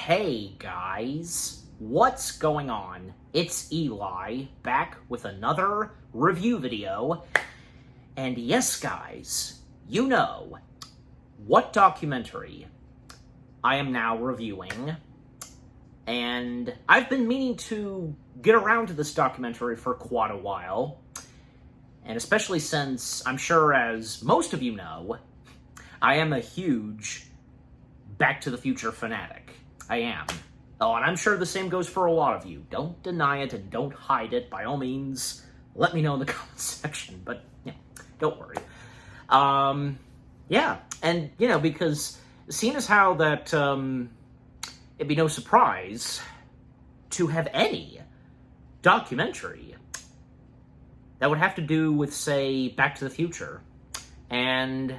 Hey guys, what's going on? It's Eli, back with another review video. And yes guys, you know what documentary I am now reviewing. And I've been meaning to get around to this documentary for quite a while. And especially since, I'm sure as most of you know, I am a huge Back to the Future fanatic. I am. Oh, and I'm sure the same goes for a lot of you. Don't deny it and don't hide it. By all means, let me know in the comments section. But, yeah, don't worry. Yeah, and, because seeing as how that, it'd be no surprise to have any documentary that would have to do with, say, Back to the Future. And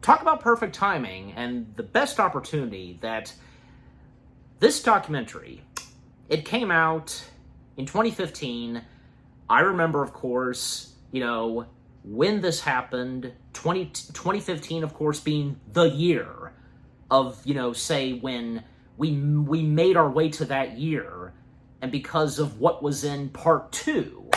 talk about perfect timing and the best opportunity that this documentary, it came out in 2015. I remember, of course, when this happened, 2015, of course, being the year of, say, when we made our way to that year, and because of what was in part 2.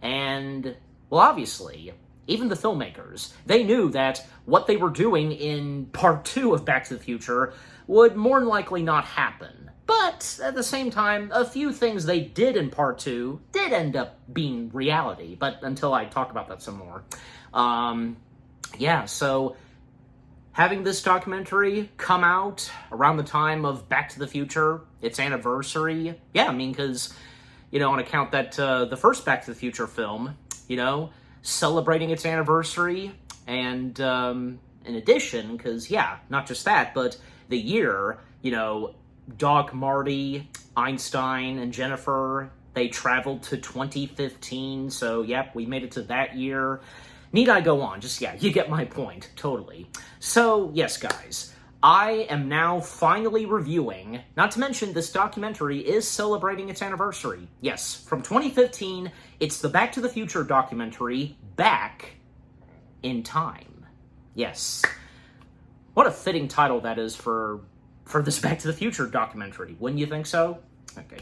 And, well, obviously, even the filmmakers, they knew that what they were doing in part 2 of Back to the Future would more than likely not happen. But, at the same time, a few things they did in part 2 did end up being reality, but until I talk about that some more. So having this documentary come out around the time of Back to the Future, its anniversary, because, on account that the first Back to the Future film, celebrating its anniversary, and in addition, because, not just that, but the year, Doc, Marty, Einstein, and Jennifer, they traveled to 2015, so, yep, we made it to that year. Need I go on? Just, you get my point, totally. So, yes, guys, I am now finally reviewing, not to mention this documentary is celebrating its anniversary. Yes, from 2015, it's the Back to the Future documentary, Back in Time. Yes. What a fitting title that is for this Back to the Future documentary. Wouldn't you think so? Okay.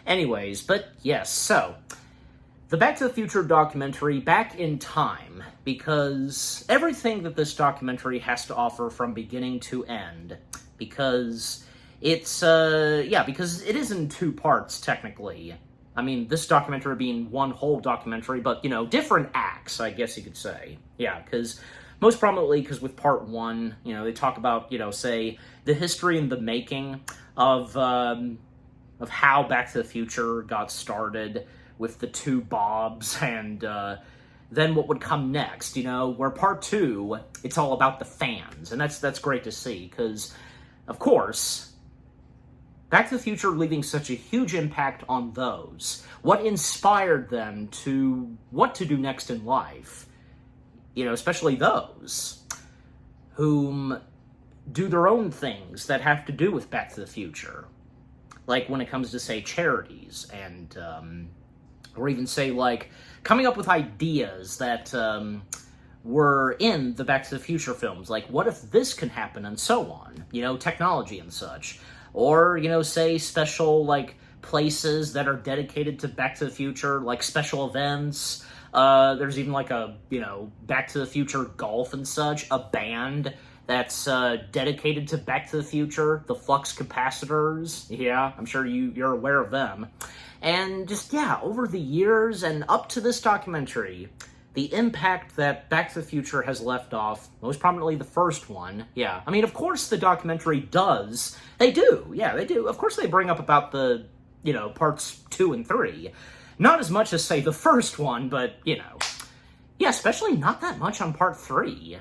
Anyways, but yes, so the Back to the Future documentary, Back in Time, because everything that this documentary has to offer from beginning to end, because it's, because it is in 2 parts, technically. I mean, this documentary being one whole documentary, but, different acts, I guess you could say. Yeah, because most prominently, because with part 1, they talk about, say, the history and the making of how Back to the Future got started with the 2 Bobs, and then what would come next, where part 2, it's all about the fans, and that's great to see, because, of course, Back to the Future leaving such a huge impact on those, what inspired them to what to do next in life, especially those whom do their own things that have to do with Back to the Future. Like when it comes to, say, charities, and, or even, say, like, coming up with ideas that, were in the Back to the Future films. Like, what if this can happen, and so on. Technology and such. Or, say, special, like, places that are dedicated to Back to the Future, like special events. There's even, like, a, Back to the Future golf and such. A band that's dedicated to Back to the Future, the Flux Capacitors. Yeah, I'm sure you're aware of them. And just, over the years and up to this documentary, the impact that Back to the Future has left off, most prominently the first one, I mean, of course the documentary does. They do. Of course they bring up about the, parts 2 and 3. Not as much as, say, the first one, but, especially not that much on part 3.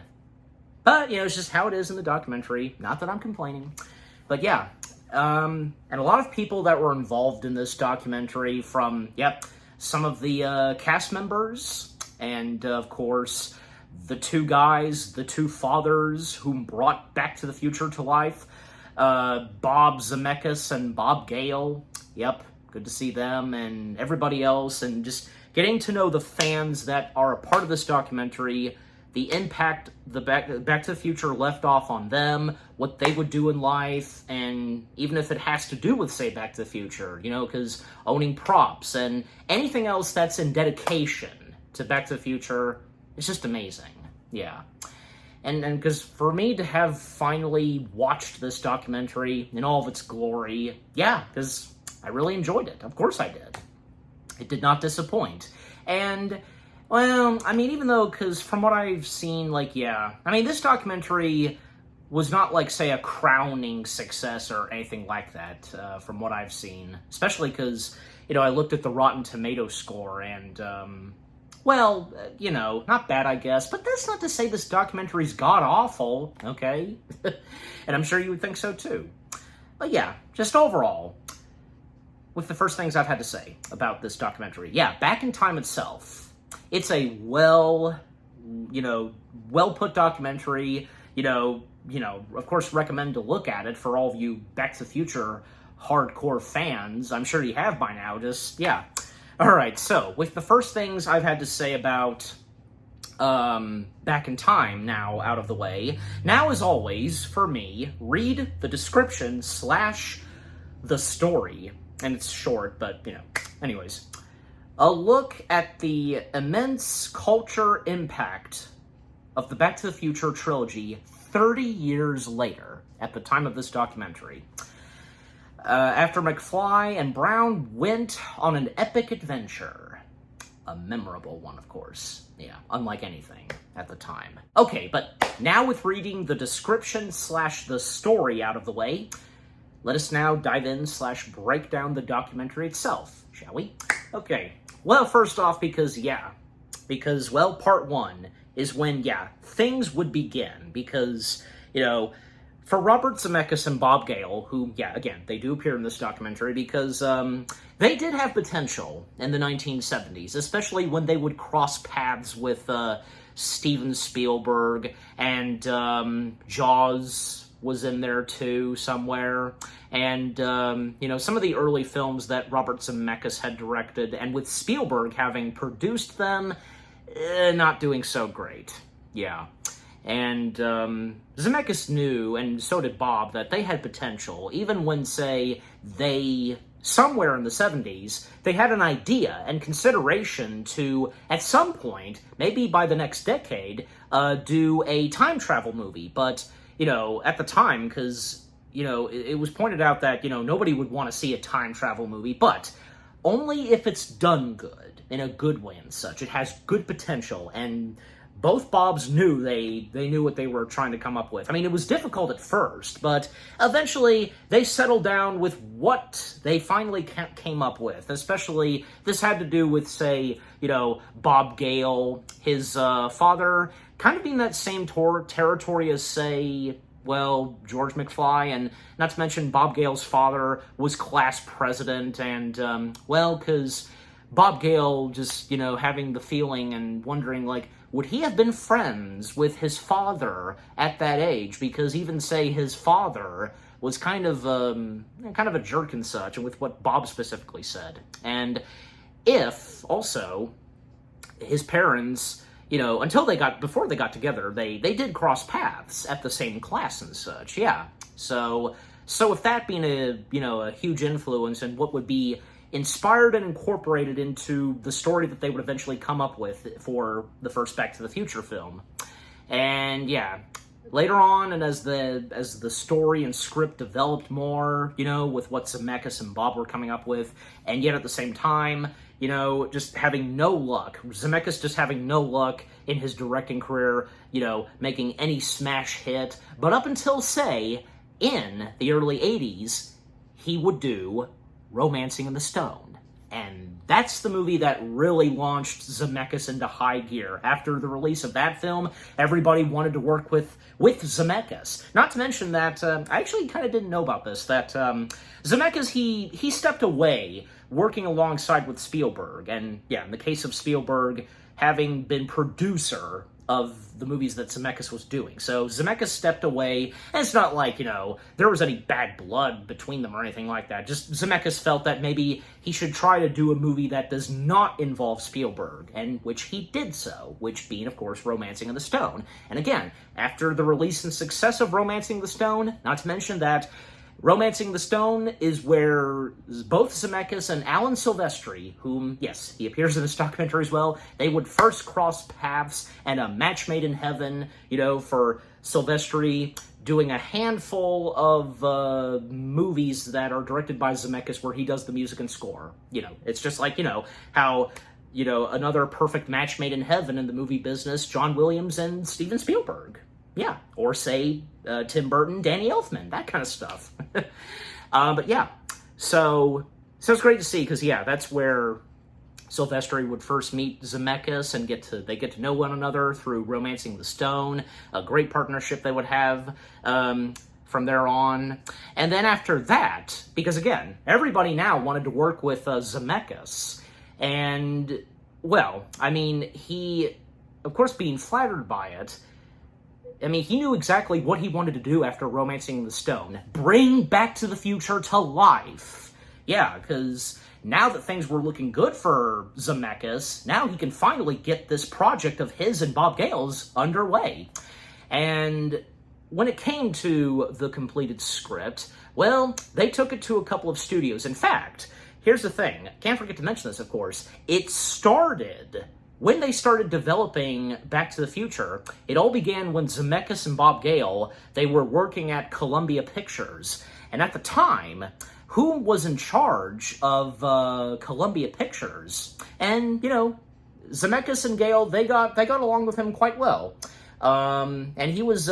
But, it's just how it is in the documentary. Not that I'm complaining. But, and a lot of people that were involved in this documentary from, some of the cast members, and, of course, the 2 guys, the 2 fathers whom brought Back to the Future to life, Bob Zemeckis and Bob Gale. Good to see them, and everybody else, and just getting to know the fans that are a part of this documentary, the impact the Back to the Future left off on them, what they would do in life, and even if it has to do with, say, Back to the Future, you know, because owning props and anything else that's in dedication to Back to the Future, it's just amazing. Yeah. And because for me to have finally watched this documentary in all of its glory, yeah, because I really enjoyed it. Of course I did. It did not disappoint. And, well, I mean, even though, because from what I've seen, like, yeah, I mean, this documentary was not, like, say, a crowning success or anything like that, from what I've seen. Especially because, you know, I looked at the Rotten Tomato score and, well, you know, not bad, I guess, but that's not to say this documentary's god-awful, okay? And I'm sure you would think so, too. But yeah, just overall, with the first things I've had to say about this documentary. Yeah, Back in Time itself, it's a well-put documentary, of course recommend to look at it for all of you Back to the Future hardcore fans. I'm sure you have by now, yeah. Alright, so, with the first things I've had to say about Back in Time now out of the way, now as always, for me, read the description / the story. And it's short, but, you know, anyways. A look at the immense culture impact of the Back to the Future trilogy 30 years later, at the time of this documentary. After McFly and Brown went on an epic adventure. A memorable one, of course. Yeah, unlike anything at the time. Okay, but now with reading the description / the story out of the way, let us now dive in / break down the documentary itself, shall we? Okay, well, first off, because, well, part one is when, things would begin, because, you know, for Robert Zemeckis and Bob Gale, who, again, they do appear in this documentary because, they did have potential in the 1970s, especially when they would cross paths with, Steven Spielberg, and, Jaws was in there too somewhere, and some of the early films that Robert Zemeckis had directed, and with Spielberg having produced them, not doing so great. Yeah. And Zemeckis knew, and so did Bob, that they had potential, even when, say, they, somewhere in the 70s, they had an idea and consideration to, at some point, maybe by the next decade, do a time travel movie, but you know, at the time, because, you know, it was pointed out that, you know, nobody would want to see a time travel movie, but only if it's done good, in a good way and such. It has good potential, and both Bobs knew they knew what they were trying to come up with. I mean, it was difficult at first, but eventually they settled down with what they finally came up with. Especially, this had to do with, say, you know, Bob Gale, his father, kind of being that same territory as, say, well, George McFly, and not to mention Bob Gale's father was class president, and, well, because Bob Gale just, you know, having the feeling and wondering, like, would he have been friends with his father at that age? Because even, say, his father was kind of a jerk and such, and with what Bob specifically said. And if, also, his parents, you know, before they got together, they did cross paths at the same class and such, yeah. So with that being a huge influence and what would be inspired and incorporated into the story that they would eventually come up with for the first Back to the Future film. And yeah, later on, and as the story and script developed more, you know, with what Zemeckis and Bob were coming up with, and yet at the same time, you know, just having no luck. Zemeckis just having no luck in his directing career, you know, making any smash hit. But up until, say, in the early 80s, he would do Romancing in the Stone. And that's the movie that really launched Zemeckis into high gear. After the release of that film, everybody wanted to work with Zemeckis. Not to mention that, I actually kind of didn't know about this, that Zemeckis, he stepped away working alongside with Spielberg. And yeah, in the case of Spielberg, having been producer of the movies that Zemeckis was doing. So Zemeckis stepped away, and it's not like, there was any bad blood between them or anything like that. Just Zemeckis felt that maybe he should try to do a movie that does not involve Spielberg, and which he did so, which being, of course, Romancing of the Stone. And again, after the release and success of Romancing the Stone, not to mention that Romancing the Stone is where both Zemeckis and Alan Silvestri, whom, yes, he appears in this documentary as well, they would first cross paths, and a match made in heaven, for Silvestri doing a handful of movies that are directed by Zemeckis where he does the music and score. It's just like, how, another perfect match made in heaven in the movie business, John Williams and Steven Spielberg. Yeah, or say Tim Burton, Danny Elfman, that kind of stuff. But yeah, so it's great to see, because that's where Silvestri would first meet Zemeckis and they get to know one another through Romancing the Stone, a great partnership they would have from there on. And then after that, because again, everybody now wanted to work with Zemeckis, and, well, I mean, he, of course, being flattered by it, he knew exactly what he wanted to do after Romancing the Stone. Bring Back to the Future to life. Yeah, because now that things were looking good for Zemeckis, now he can finally get this project of his and Bob Gale's underway. And when it came to the completed script, well, they took it to a couple of studios. In fact, here's the thing. Can't forget to mention this, of course. It started... When they started developing Back to the Future, it all began when Zemeckis and Bob Gale, they were working at Columbia Pictures. And at the time, who was in charge of Columbia Pictures? And, Zemeckis and Gale, they got along with him quite well. And he was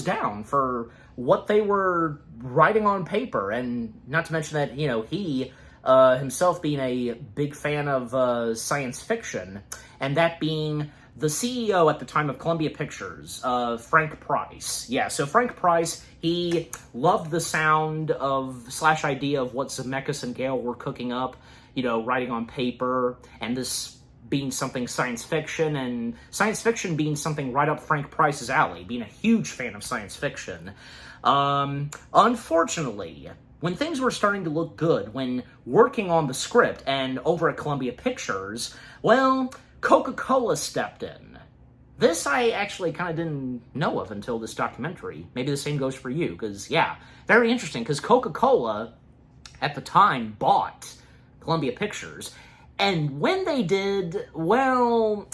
down for what they were writing on paper, and not to mention that, he... himself being a big fan of science fiction, and that being the CEO at the time of Columbia Pictures, Frank Price. Yeah, so Frank Price, he loved the sound of / idea of what Zemeckis and Gale were cooking up, writing on paper, and this being something science fiction, and science fiction being something right up Frank Price's alley, being a huge fan of science fiction. Unfortunately, when things were starting to look good, when working on the script and over at Columbia Pictures, well, Coca-Cola stepped in. This I actually kind of didn't know of until this documentary. Maybe the same goes for you, because, yeah, very interesting, because Coca-Cola, at the time, bought Columbia Pictures, and when they did, well,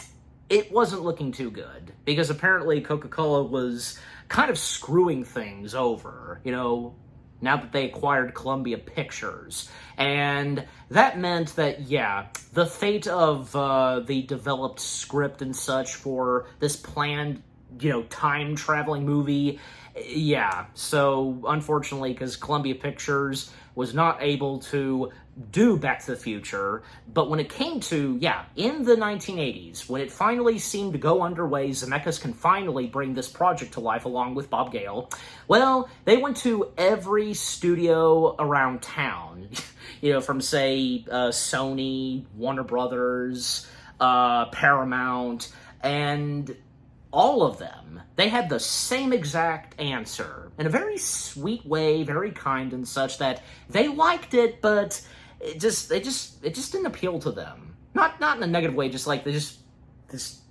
it wasn't looking too good, because apparently Coca-Cola was kind of screwing things over, now that they acquired Columbia Pictures. And that meant that, yeah, the fate of the developed script and such for this planned, time-traveling movie, yeah. So, unfortunately, because Columbia Pictures was not able to do Back to the Future, but when it came to, in the 1980s, when it finally seemed to go underway, Zemeckis can finally bring this project to life along with Bob Gale, well, they went to every studio around town, from, say, Sony, Warner Brothers, Paramount, and all of them, they had the same exact answer, in a very sweet way, very kind and such, that they liked it, but it just didn't appeal to them. Not in a negative way, just like they just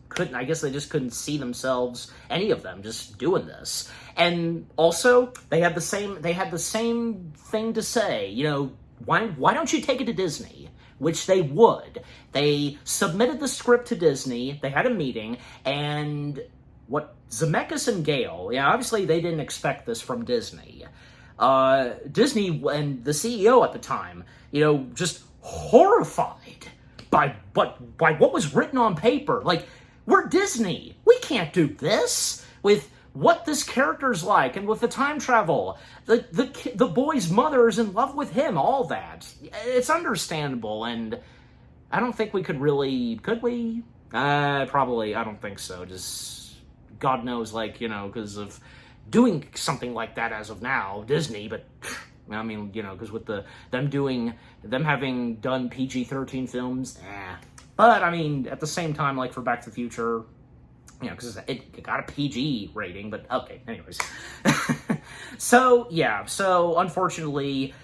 couldn't, I guess they just couldn't see themselves, any of them, just doing this. And also, they had the same thing to say, why don't you take it to Disney? Which they would. They submitted the script to Disney, they had a meeting, and what Zemeckis and Gale, obviously they didn't expect this from Disney. Disney and the CEO at the time, just horrified by what was written on paper. Like, we're Disney. We can't do this with what this character's like, and with the time travel. The boy's mother is in love with him, all that. It's understandable, and I don't think we could we? Probably, I don't think so. Just, God knows, because of doing something like that as of now, Disney, but, because with them having done PG-13 films, But, at the same time, for Back to the Future, You know, because it got a PG rating, but okay, anyways. So, yeah, so unfortunately,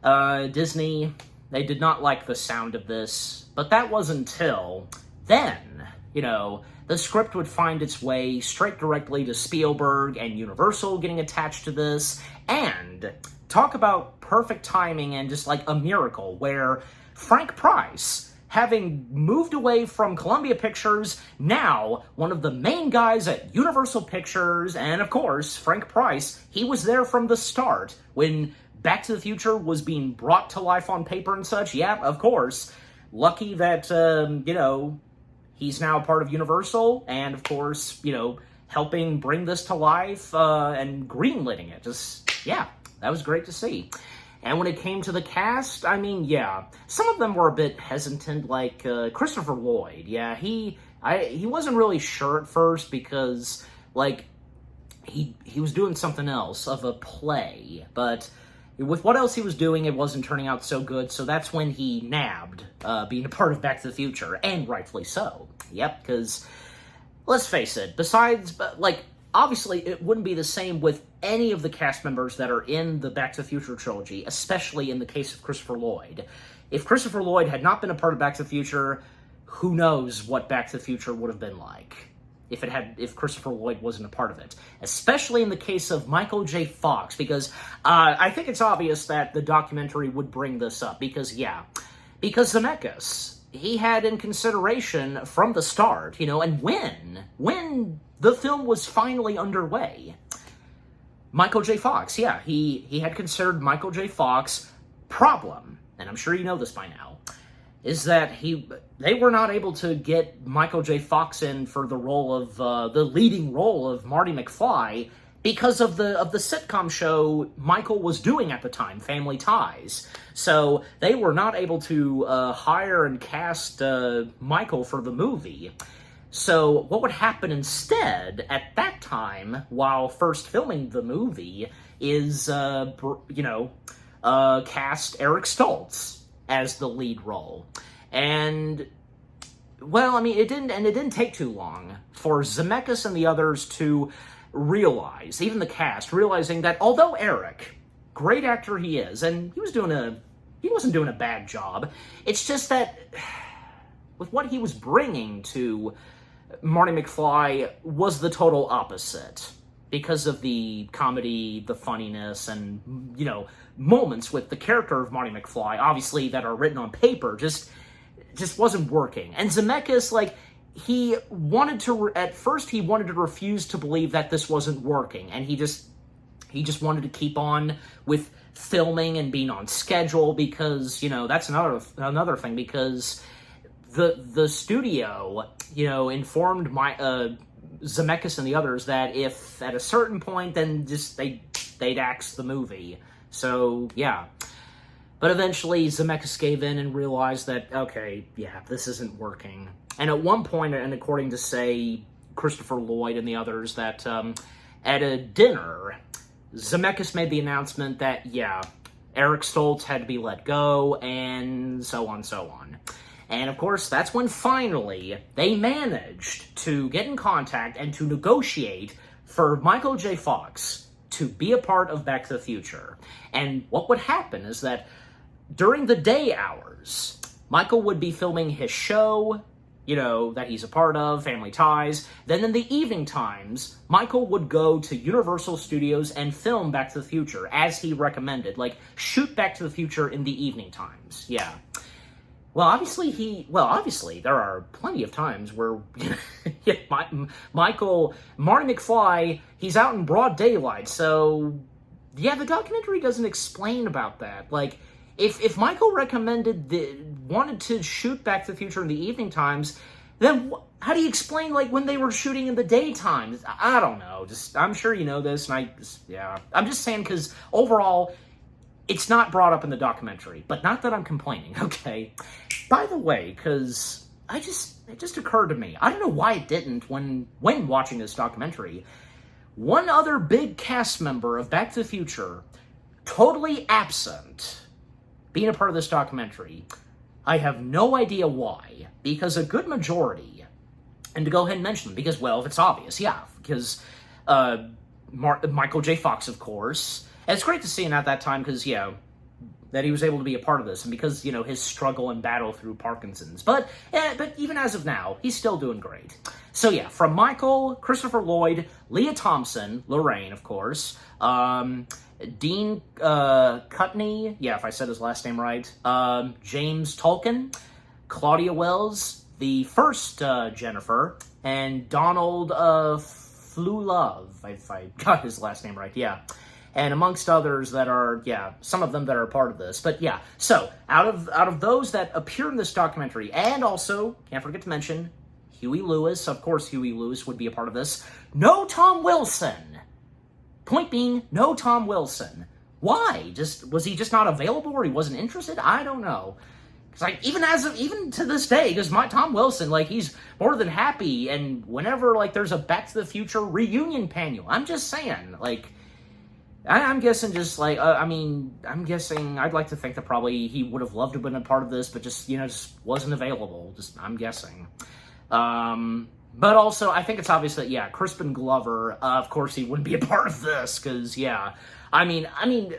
Disney, they did not like the sound of this, but that was until then, you know, the script would find its way straight directly to Spielberg and Universal getting attached to this, and talk about perfect timing and just like a miracle, where Frank Price, having moved away from Columbia Pictures, now one of the main guys at Universal Pictures, and of course, Frank Price, he was there from the start when Back to the Future was being brought to life on paper and such. Yeah, of course. Lucky that, you know, he's now part of Universal, and of course, you know, helping bring this to life, and greenlighting it. Just, yeah, that was great to see. And when it came to the cast, I mean, yeah, some of them were a bit hesitant, like Christopher Lloyd. Yeah, he wasn't really sure at first because, like, he was doing something else of a play, but with what else he was doing, it wasn't turning out so good, so that's when he nabbed being a part of Back to the Future, and rightfully so. Yep, because, let's face it, besides, like, obviously, it wouldn't be the same with any of the cast members that are in the Back to the Future trilogy, especially in the case of Christopher Lloyd. If Christopher Lloyd had not been a part of Back to the Future, who knows what Back to the Future would have been like if Christopher Lloyd wasn't a part of it. Especially in the case of Michael J. Fox, because I think it's obvious that the documentary would bring this up, because Zemeckis, he had in consideration from the start, you know, and when the film was finally underway, Michael J. Fox, yeah, he had considered Michael J. Fox. Problem, and I'm sure you know this by now, is that they were not able to get Michael J. Fox in for the role of the leading role of Marty McFly because of the sitcom show Michael was doing at the time, Family Ties. So they were not able to hire and cast Michael for the movie. So what would happen instead at that time, while first filming the movie, is cast Eric Stoltz as the lead role. And, well, I mean, it didn't take too long for Zemeckis and the others to realize, even the cast, realizing that although Eric, great actor he is, and he wasn't doing a bad job, it's just that with what he was bringing to Marty McFly was the total opposite. Because of the comedy, the funniness, and, you know, moments with the character of Marty McFly, obviously, that are written on paper, just wasn't working. And Zemeckis, like, at first he wanted to refuse to believe that this wasn't working, and he just wanted to keep on with filming and being on schedule, because, you know, that's another thing, because the studio, you know, informed Zemeckis and the others that if at a certain point, then just they'd axe the movie. So, yeah. But eventually, Zemeckis gave in and realized that, okay, yeah, this isn't working. And at one point, and according to, say, Christopher Lloyd and the others, that at a dinner, Zemeckis made the announcement that, yeah, Eric Stoltz had to be let go, and so on, so on. And, of course, that's when finally they managed to get in contact and to negotiate for Michael J. Fox to be a part of Back to the Future. And what would happen is that during the day hours, Michael would be filming his show, you know, that he's a part of, Family Ties. Then in the evening times, Michael would go to Universal Studios and film Back to the Future, as he recommended. Like, shoot Back to the Future in the evening times. Yeah. Well, obviously, there are plenty of times where Marty McFly, he's out in broad daylight, so, yeah, the documentary doesn't explain about that. Like, if Michael wanted to shoot Back to the Future in the evening times, then how do you explain, like, when they were shooting in the daytime? I don't know. I'm sure you know this, and I'm just saying, because overall, it's not brought up in the documentary, but not that I'm complaining, okay? By the way, because it just occurred to me, I don't know why it didn't when watching this documentary, one other big cast member of Back to the Future, totally absent, being a part of this documentary. I have no idea why, because a good majority, and to go ahead and mention them, because, well, if it's obvious, yeah, because Michael J. Fox, of course, and it's great to see him at that time, because, yeah, that he was able to be a part of this, and because, you know, his struggle and battle through Parkinson's. But even as of now, he's still doing great. So yeah, from Michael, Christopher Lloyd, Leah Thompson, Lorraine, of course, Dean Cutney, yeah, if I said his last name right, James Tolkien, Claudia Wells, the first Jennifer, and Donald Flulove, if I got his last name right, yeah. And amongst others that are, yeah, some of them that are part of this. But yeah, so out of those that appear in this documentary, and also, can't forget to mention, Huey Lewis, of course Huey Lewis would be a part of this. No Tom Wilson. Point being, no Tom Wilson. Why? Was he just not available, or he wasn't interested? I don't know. It's like, even to this day, because Tom Wilson, like, he's more than happy, and whenever, like, there's a Back to the Future reunion panel, I'm just saying, like, I'm guessing just, like, I'm guessing, I'd like to think that probably he would have loved to have been a part of this, but just, you know, just wasn't available, I'm guessing. But also, I think it's obvious that, yeah, Crispin Glover, of course he wouldn't be a part of this, because, yeah, I mean,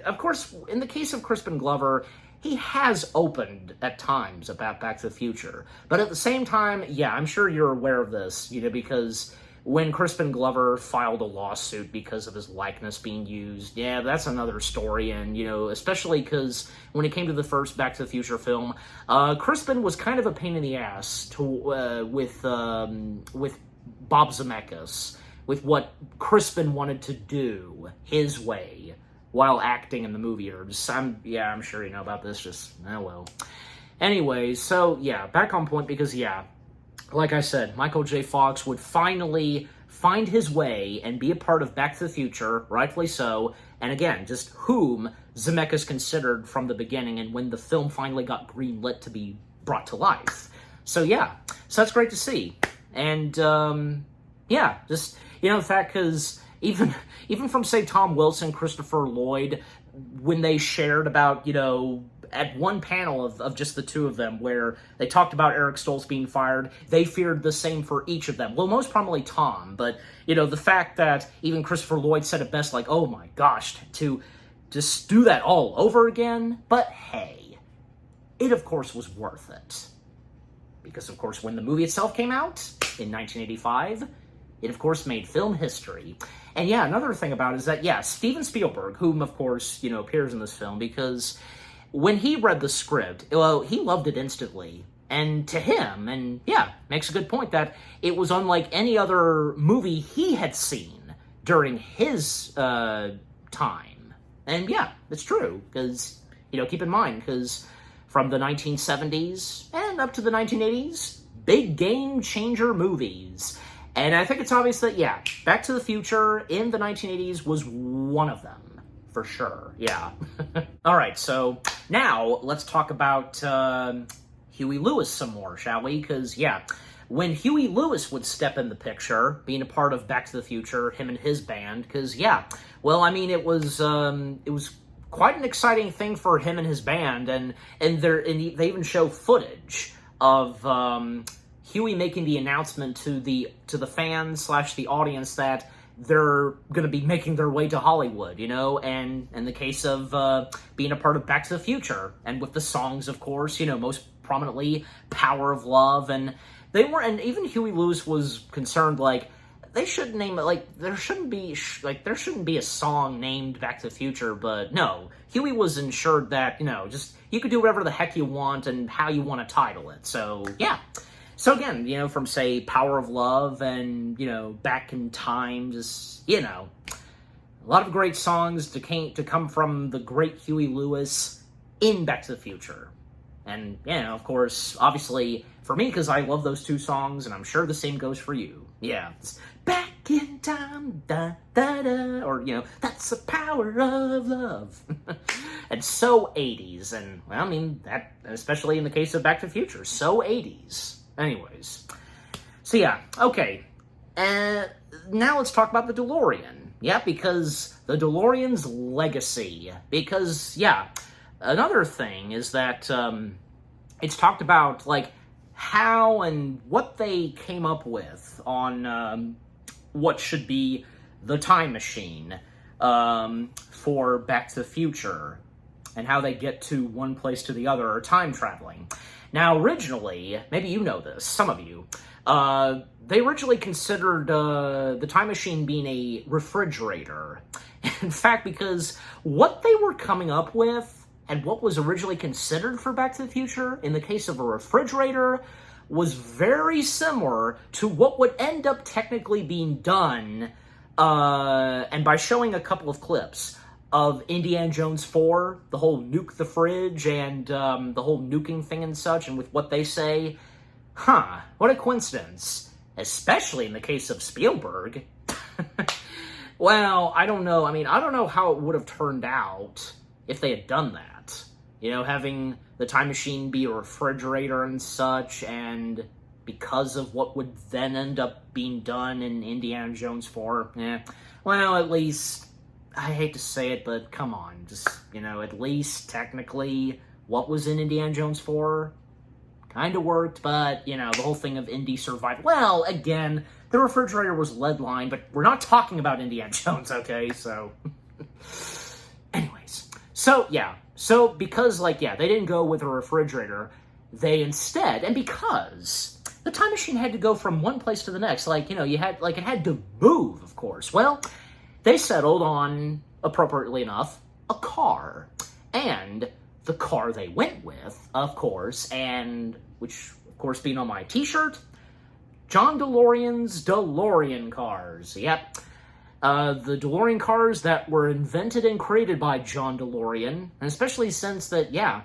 of course, in the case of Crispin Glover, he has opened at times about Back to the Future, but at the same time, yeah, I'm sure you're aware of this, you know, because when Crispin Glover filed a lawsuit because of his likeness being used, yeah, that's another story, and, you know, especially because when it came to the first Back to the Future film, Crispin was kind of a pain in the ass with Bob Zemeckis, with what Crispin wanted to do his way while acting in the movie, or just, I'm sure you know about this, just, oh well. Anyway, so, yeah, back on point, because, yeah, like I said, Michael J. Fox would finally find his way and be a part of Back to the Future, rightfully so, and again, just whom Zemeckis considered from the beginning, and when the film finally got greenlit to be brought to life. So yeah, so that's great to see. And, yeah, just, you know, the fact, because even from, say, Tom Wilson, Christopher Lloyd, when they shared about, you know, at one panel of just the two of them, where they talked about Eric Stoltz being fired, they feared the same for each of them. Well, most prominently Tom, but, you know, the fact that even Christopher Lloyd said it best, like, oh my gosh, to just do that all over again? But hey, it of course was worth it. Because of course, when the movie itself came out in 1985, it of course made film history. And yeah, another thing about it is that, yeah, Steven Spielberg, whom of course, you know, appears in this film, because when he read the script, well, he loved it instantly. And to him, and yeah, makes a good point, that it was unlike any other movie he had seen during his time. And yeah, it's true, because, you know, keep in mind, because from the 1970s and up to the 1980s, big game changer movies. And I think it's obvious that, yeah, Back to the Future in the 1980s was one of them. For sure, yeah. All right, so now let's talk about Huey Lewis some more, shall we? Because, yeah, when Huey Lewis would step in the picture, being a part of Back to the Future, him and his band, because, yeah, well, I mean, it was quite an exciting thing for him and his band, and they even show footage of Huey making the announcement to the fans / the audience that they're going to be making their way to Hollywood, you know, and in the case of being a part of Back to the Future, and with the songs, of course, you know, most prominently Power of Love, and and even Huey Lewis was concerned, like, they should name it, like, there shouldn't be a song named Back to the Future, but no, Huey was ensured that, you know, just, you could do whatever the heck you want and how you want to title it, so, yeah. So again, you know, from, say, Power of Love and, you know, Back in Time, just, you know, a lot of great songs to come from the great Huey Lewis in Back to the Future. And, you know, of course, obviously, for me, because I love those two songs, and I'm sure the same goes for you. Yeah, it's Back in Time, da-da-da, or, you know, that's the power of love. And so 80s, and, well, I mean, that, especially in the case of Back to the Future, so 80s. Anyways, so yeah, okay, now let's talk about the DeLorean, yeah, because the DeLorean's legacy, because, yeah, another thing is that, it's talked about, like, how and what they came up with on what should be the time machine for Back to the Future, and how they get to one place to the other, or time traveling. Now, originally, maybe you know this, some of you, they originally considered the time machine being a refrigerator. In fact, because what they were coming up with and what was originally considered for Back to the Future, in the case of a refrigerator, was very similar to what would end up technically being done, and by showing a couple of clips of Indiana Jones 4, the whole nuke the fridge and the whole nuking thing and such, and with what they say, what a coincidence, especially in the case of Spielberg. Well, I don't know. I mean, I don't know how it would have turned out if they had done that. You know, having the time machine be a refrigerator and such, and because of what would then end up being done in Indiana Jones 4, well, at least, I hate to say it, but come on, just, you know, at least technically what was in Indiana Jones 4 kind of worked, but, you know, the whole thing of Indy survival, well, again, the refrigerator was lead-lined, but we're not talking about Indiana Jones, okay, so... Anyways, so, yeah, so because, like, yeah, they didn't go with a refrigerator, they instead, and because the time machine had to go from one place to the next, like, you know, you had, like, it had to move, of course, well, they settled on, appropriately enough, a car, and the car they went with, of course, and, which, of course, being on my t-shirt, John DeLorean's DeLorean cars, yep. The DeLorean cars that were invented and created by John DeLorean, and especially since that, yeah,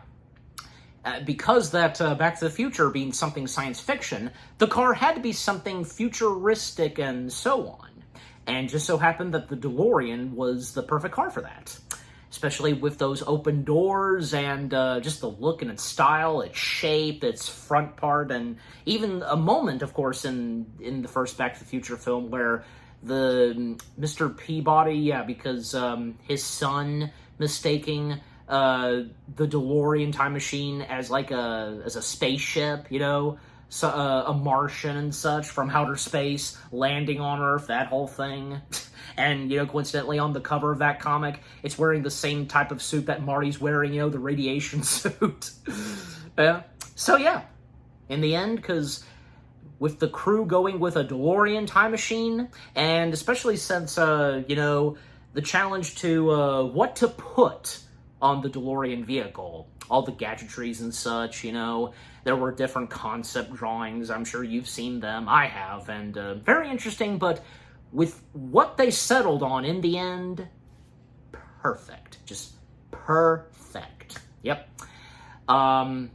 because that Back to the Future being something science fiction, the car had to be something futuristic and so on. And just so happened that the DeLorean was the perfect car for that. Especially with those open doors and just the look and its style, its shape, its front part, and even a moment, of course, in the first Back to the Future film where the Mr. Peabody, yeah, because his son mistaking the DeLorean time machine as like a spaceship, you know, so, a Martian and such from outer space landing on Earth, that whole thing. And, you know, coincidentally, on the cover of that comic, it's wearing the same type of suit that Marty's wearing, you know, the radiation suit. So, yeah, in the end, because with the crew going with a DeLorean time machine, and especially since, you know, the challenge to what to put on the DeLorean vehicle, all the gadgetries and such, you know, there were different concept drawings. I'm sure you've seen them. I have, and very interesting, but with what they settled on in the end, perfect. Just perfect. Yep.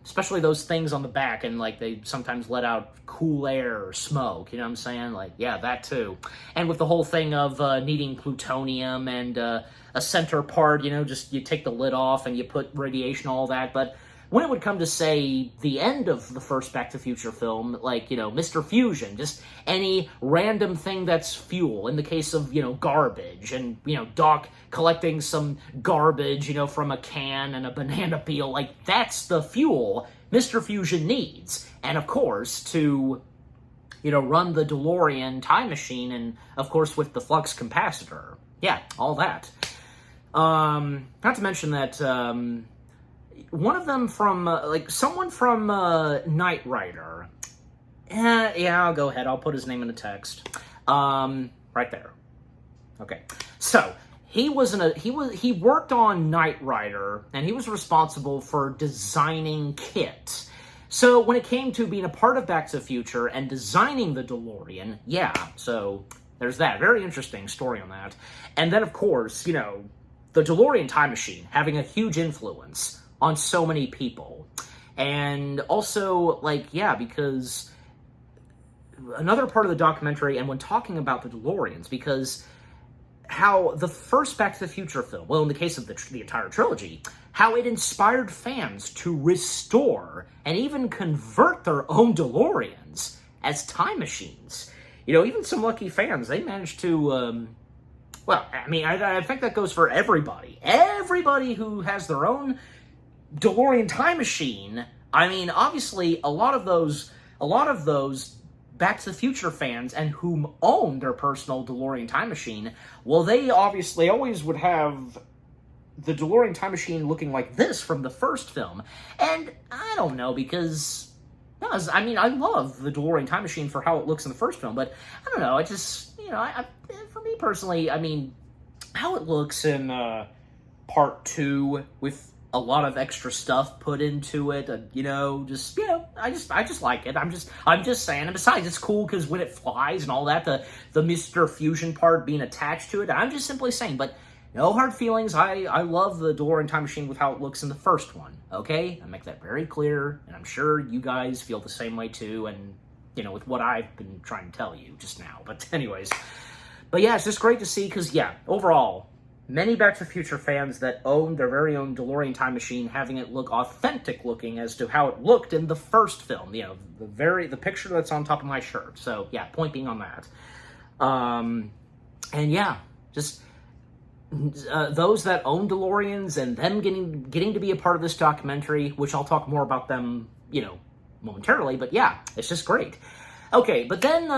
Especially those things on the back, and like they sometimes let out cool air or smoke, you know what I'm saying? Like, yeah, that too. And with the whole thing of needing plutonium and a center part, you know, just you take the lid off and you put radiation, all that, but when it would come to, say, the end of the first Back to the Future film, like, you know, Mr. Fusion, just any random thing that's fuel, in the case of, you know, garbage, and, you know, Doc collecting some garbage, you know, from a can and a banana peel, like, that's the fuel Mr. Fusion needs. And, of course, to, you know, run the DeLorean time machine, and, of course, with the flux capacitor. Yeah, all that. Not to mention that, one of them from, like, someone from Knight Rider. Yeah, I'll go ahead. I'll put his name in the text. Right there. Okay. So, he worked on Knight Rider, and he was responsible for designing KITT. So, when it came to being a part of Back to the Future and designing the DeLorean, yeah, so there's that. Very interesting story on that. And then, of course, you know, the DeLorean time machine having a huge influence on so many people. And also, like, yeah, because another part of the documentary, and when talking about the DeLoreans, because how the first Back to the Future film, well, in the case of the entire trilogy, how it inspired fans to restore and even convert their own DeLoreans as time machines. You know, even some lucky fans, they managed to, well, I mean, I think that goes for everybody. Everybody who has their own DeLorean time machine. I mean, obviously, a lot of those a lot of those Back to the Future fans and whom own their personal DeLorean time machine, well, they obviously always would have the DeLorean time machine looking like this from the first film. And I don't know, because I mean, I love the DeLorean time machine for how it looks in the first film, but I don't know, I just, for me personally, I mean, how it looks in part 2 with a lot of extra stuff put into it, I just like it. I'm just saying. And besides, it's cool because when it flies and all that, the Mr. Fusion part being attached to it, I'm just simply saying, but no hard feelings. I love the DeLorean time machine with how it looks in the first one, okay? I make that very clear, and I'm sure you guys feel the same way too, and, with what I've been trying to tell you just now. But anyways, but yeah, it's just great to see, because, yeah, overall, many Back to the Future fans that own their very own DeLorean time machine having it look authentic looking as to how it looked in the first film. The picture that's on top of my shirt. So, yeah, point being on that. And yeah, just those that own DeLoreans and them getting to be a part of this documentary, which I'll talk more about them, momentarily, but yeah, it's just great. Okay, but then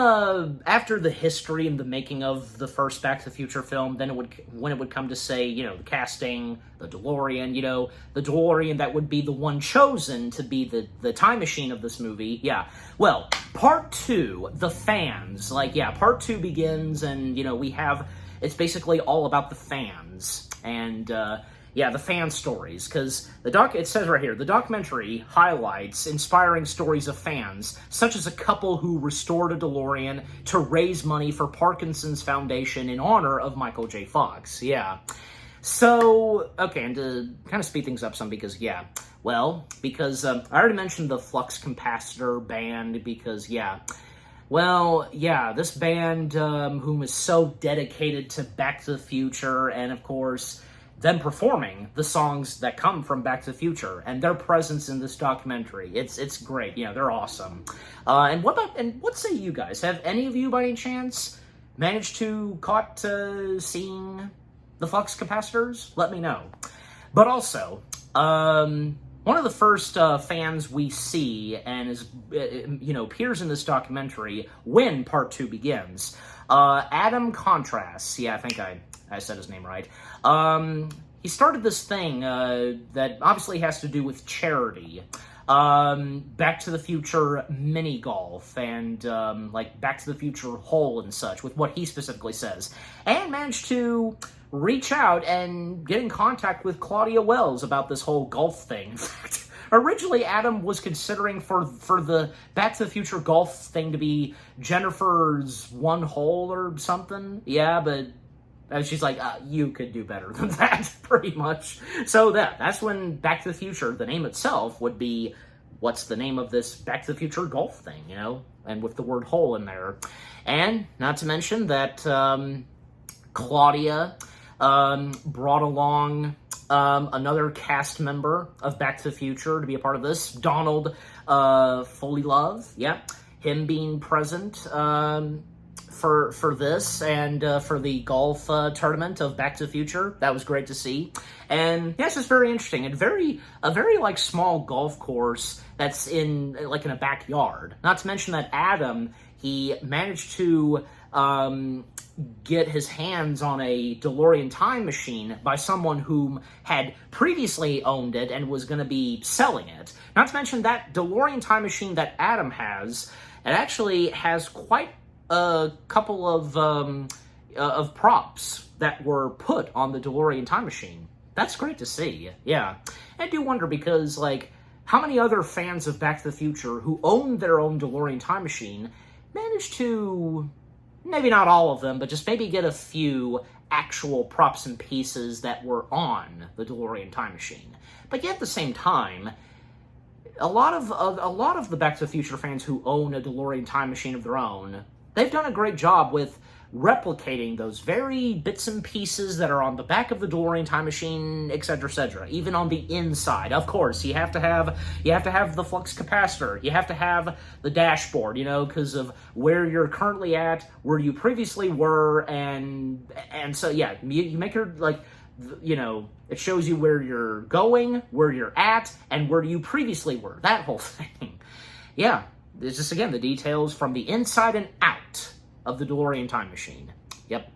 after the history and the making of the first Back to the Future film, then when it would come to say, the casting, the DeLorean, the DeLorean that would be the one chosen to be the time machine of this movie, yeah. Well, part 2, the fans, part 2 begins, and, it's basically all about the fans, and, the fan stories, because it says right here, the documentary highlights inspiring stories of fans, such as a couple who restored a DeLorean to raise money for Parkinson's Foundation in honor of Michael J. Fox. Yeah. So, okay, and to kind of speed things up some, because I already mentioned the Flux Capacitor band, because, this band, whom is so dedicated to Back to the Future, and of course, them performing the songs that come from Back to the Future, and their presence in this documentary. It's great. They're awesome. And what say you guys? Have any of you, by any chance, managed to caught seeing the Flux Capacitors? Let me know. But also, one of the first fans we see and appears in this documentary when part 2 begins, Adam Contrast. Yeah, I think I said his name right. He started this thing that obviously has to do with charity. Back to the Future mini golf and Back to the Future hole and such, with what he specifically says. And managed to reach out and get in contact with Claudia Wells about this whole golf thing. In fact, originally Adam was considering for the Back to the Future golf thing to be Jennifer's one hole or something. Yeah, but she's like, you could do better than that, pretty much. So that's when Back to the Future, the name itself, would be, what's the name of this Back to the Future golf thing, and with the word hole in there. And not to mention that Claudia brought along another cast member of Back to the Future to be a part of this, Donald Foley Love, him being present for this and for the golf tournament of Back to the Future. That was great to see. And it's just very interesting. And a very small golf course that's in a backyard. Not to mention that Adam, he managed to get his hands on a DeLorean time machine by someone whom had previously owned it and was going to be selling it. Not to mention that DeLorean time machine that Adam has, it actually has quite a couple of props that were put on the DeLorean time machine. That's great to see, yeah. I do wonder because, how many other fans of Back to the Future who own their own DeLorean time machine managed to, maybe not all of them, but just maybe get a few actual props and pieces that were on the DeLorean time machine. But yet at the same time, a lot of the Back to the Future fans who own a DeLorean time machine of their own, they've done a great job with replicating those very bits and pieces that are on the back of the DeLorean time machine, etc., even on the inside. Of course, you have to have the flux capacitor, you have to have the dashboard, because of where you're currently at, where you previously were, and so yeah, you make your it shows you where you're going, where you're at, and where you previously were. That whole thing, yeah. it's just, again, the details from the inside and out of the DeLorean time machine. Yep.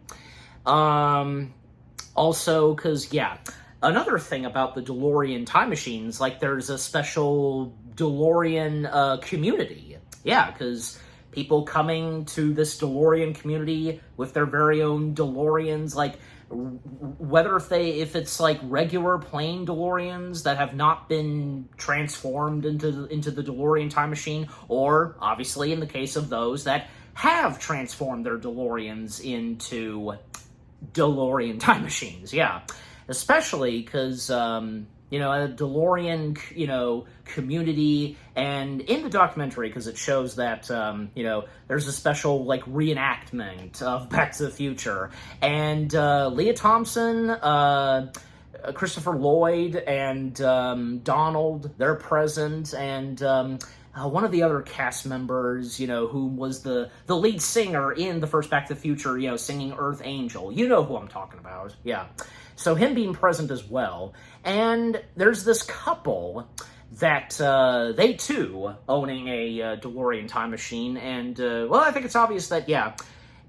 Also, because, yeah, another thing about the DeLorean time machines, like, there's a special DeLorean community. Yeah, because people coming to this DeLorean community with their very own DeLoreans, like, whether if it's like regular plain DeLoreans that have not been transformed into the DeLorean time machine, or obviously in the case of those that have transformed their DeLoreans into DeLorean time machines. Yeah, especially because a DeLorean, community, and in the documentary, because it shows that, there's a special, like, reenactment of Back to the Future, and Leah Thompson, Christopher Lloyd, and Donald, they're present, and one of the other cast members, who was the lead singer in the first Back to the Future, singing Earth Angel. You know who I'm talking about, yeah. So him being present as well. And there's this couple that, they too, owning a DeLorean time machine. And, I think it's obvious that, yeah,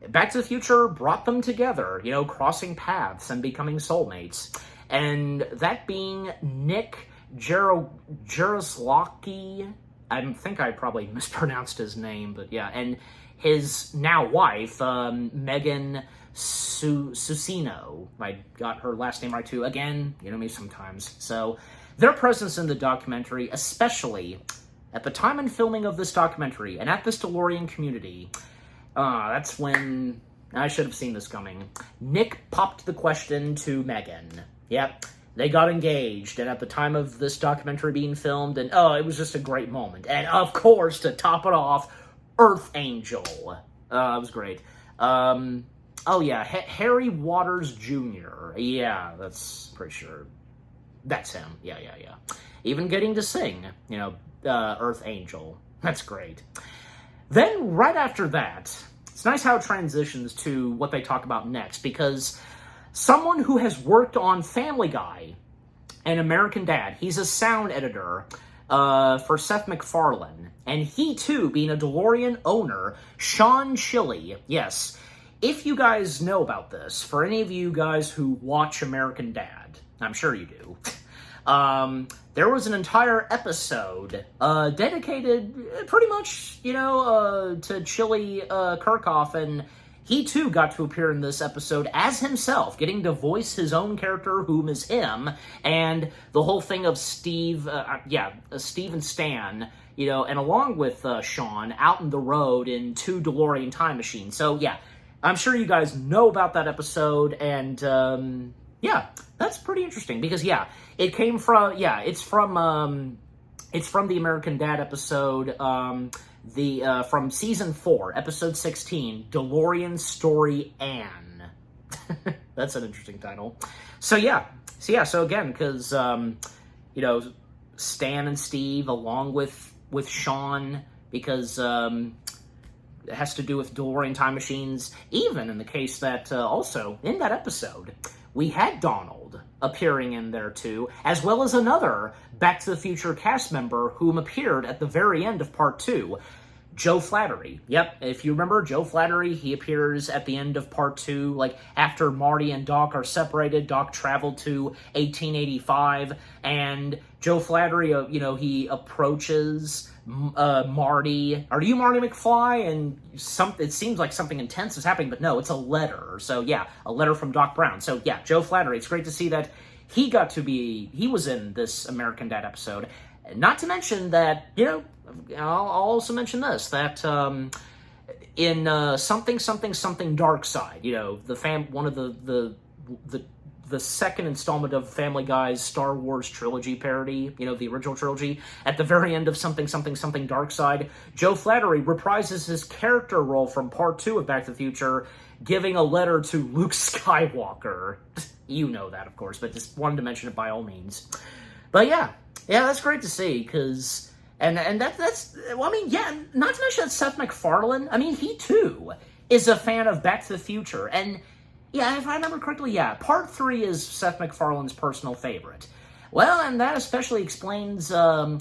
Back to the Future brought them together, crossing paths and becoming soulmates. And that being Nick Jaroslawski. I think I probably mispronounced his name, but yeah. And his now wife, Megan Susino. I got her last name right too. Again, you know me sometimes. So their presence in the documentary, especially at the time and filming of this documentary and at this DeLorean community, that's when I should have seen this coming. Nick popped the question to Megan. Yep. They got engaged, and at the time of this documentary being filmed, and it was just a great moment. And of course, to top it off, Earth Angel. It was great. Harry Waters Jr. Yeah, that's pretty sure. That's him. Yeah. Even getting to sing, Earth Angel. That's great. Then, right after that, it's nice how it transitions to what they talk about next, because someone who has worked on Family Guy and American Dad, he's a sound editor for Seth MacFarlane, and he too, being a DeLorean owner, Sean Chili, yes. If you guys know about this, for any of you guys who watch American Dad, I'm sure you do, there was an entire episode dedicated pretty much, to Chili Kirkhoff, and he too got to appear in this episode as himself, getting to voice his own character, whom is him, and the whole thing of Steve and Stan, and along with Sean, out in the road in 2 DeLorean time machines. So, yeah, I'm sure you guys know about that episode, and, that's pretty interesting, because, it came from, it's from the American Dad episode, from season 4, episode 16, DeLorean Story Anne. That's an interesting title. So again, because, Stan and Steve, along with Sean, because, it has to do with DeLorean time machines, even in the case that, also, in that episode, we had Donald appearing in there too, as well as another Back to the Future cast member whom appeared at the very end of part 2, Joe Flattery. Yep, if you remember, Joe Flattery, he appears at the end of part 2, like, after Marty and Doc are separated. Doc traveled to 1885, and Joe Flattery, he approaches Marty. Are you Marty McFly? And it seems like something intense is happening, but no, it's a letter. So, yeah, a letter from Doc Brown. So, yeah, Joe Flattery, it's great to see that he was in this American Dad episode. Not to mention that, I'll also mention this, that in something Dark Side, one of the second installment of Family Guy's Star Wars trilogy parody, the original trilogy, at the very end of something Dark Side, Joe Flattery reprises his character role from part 2 of Back to the Future, giving a letter to Luke Skywalker. You know that, of course, but just wanted to mention it by all means. But yeah, that's great to see, because, and that's, not to mention that Seth MacFarlane, he too is a fan of Back to the Future, and yeah, if I remember correctly, part 3 is Seth MacFarlane's personal favorite. Well, and that especially explains, a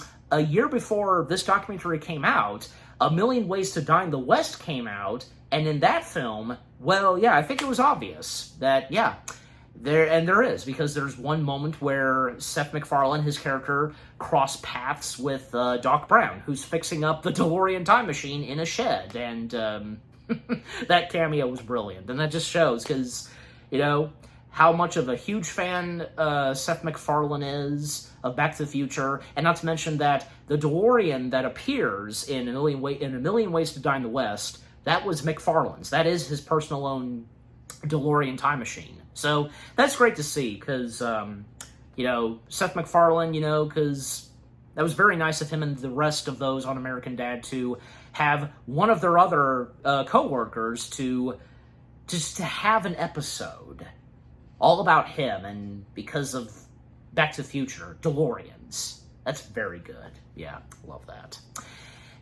year before this documentary came out, A Million Ways to Die in the West came out, and in that film, well, yeah, I think it was obvious that, yeah, there is, because there's one moment where Seth MacFarlane, his character, cross paths with Doc Brown, who's fixing up the DeLorean time machine in a shed, and that cameo was brilliant, and that just shows, because, you know, how much of a huge fan Seth MacFarlane is of Back to the Future, and not to mention that the DeLorean that appears in A Million Ways to Die in the West, that was MacFarlane's. That is his personal own DeLorean time machine. So that's great to see, because, you know, Seth MacFarlane, you know, because that was very nice of him and the rest of those on American Dad to have one of their other co-workers to just to have an episode all about him, and because of Back to the Future, DeLoreans. That's very good. Yeah, love that.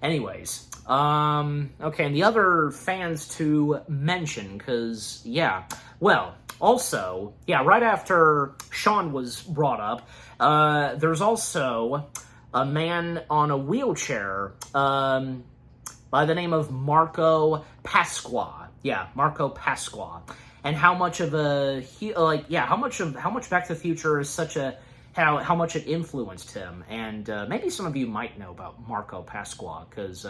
Anyways, okay, and the other fans to mention, because, yeah, well, also, yeah, right after Sean was brought up, there's also a man on a wheelchair by the name of Marco Pasqua. Yeah, Marco Pasqua. And how much of how much Back to the Future is such a, how much it influenced him. And maybe some of you might know about Marco Pasqua, because,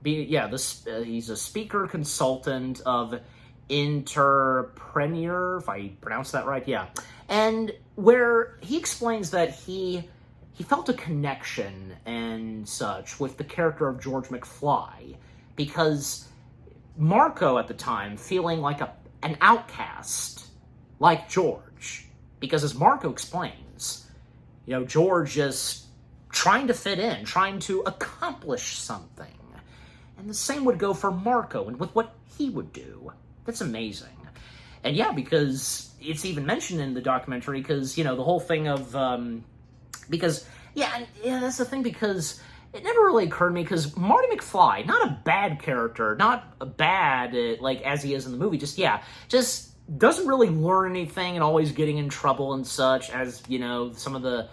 he's a speaker consultant of Interpreneur, if I pronounce that right, yeah. And where he explains that he felt a connection and such with the character of George McFly, because Marco at the time feeling like an outcast, like George, because as Marco explains, you know, George is trying to fit in, trying to accomplish something. And the same would go for Marco and with what he would do. That's amazing. And yeah, because it's even mentioned in the documentary, because, you know, the whole thing of, because, yeah, that's the thing, because it never really occurred to me, because Marty McFly, not a bad character, not a bad, like, as he is in the movie, just doesn't really learn anything and always getting in trouble and such, as, you know, some of the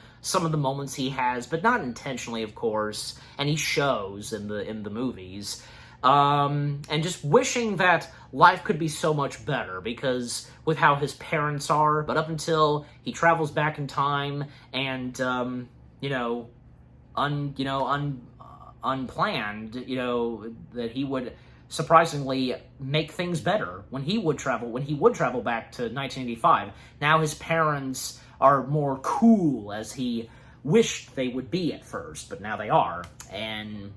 moments he has, but not intentionally, of course, and he shows in the movies. And just wishing that life could be so much better, because with how his parents are, but up until he travels back in time and, unplanned, you know, that he would surprisingly make things better when he would travel back to 1985. Now his parents are more cool as he wished they would be at first, but now they are. And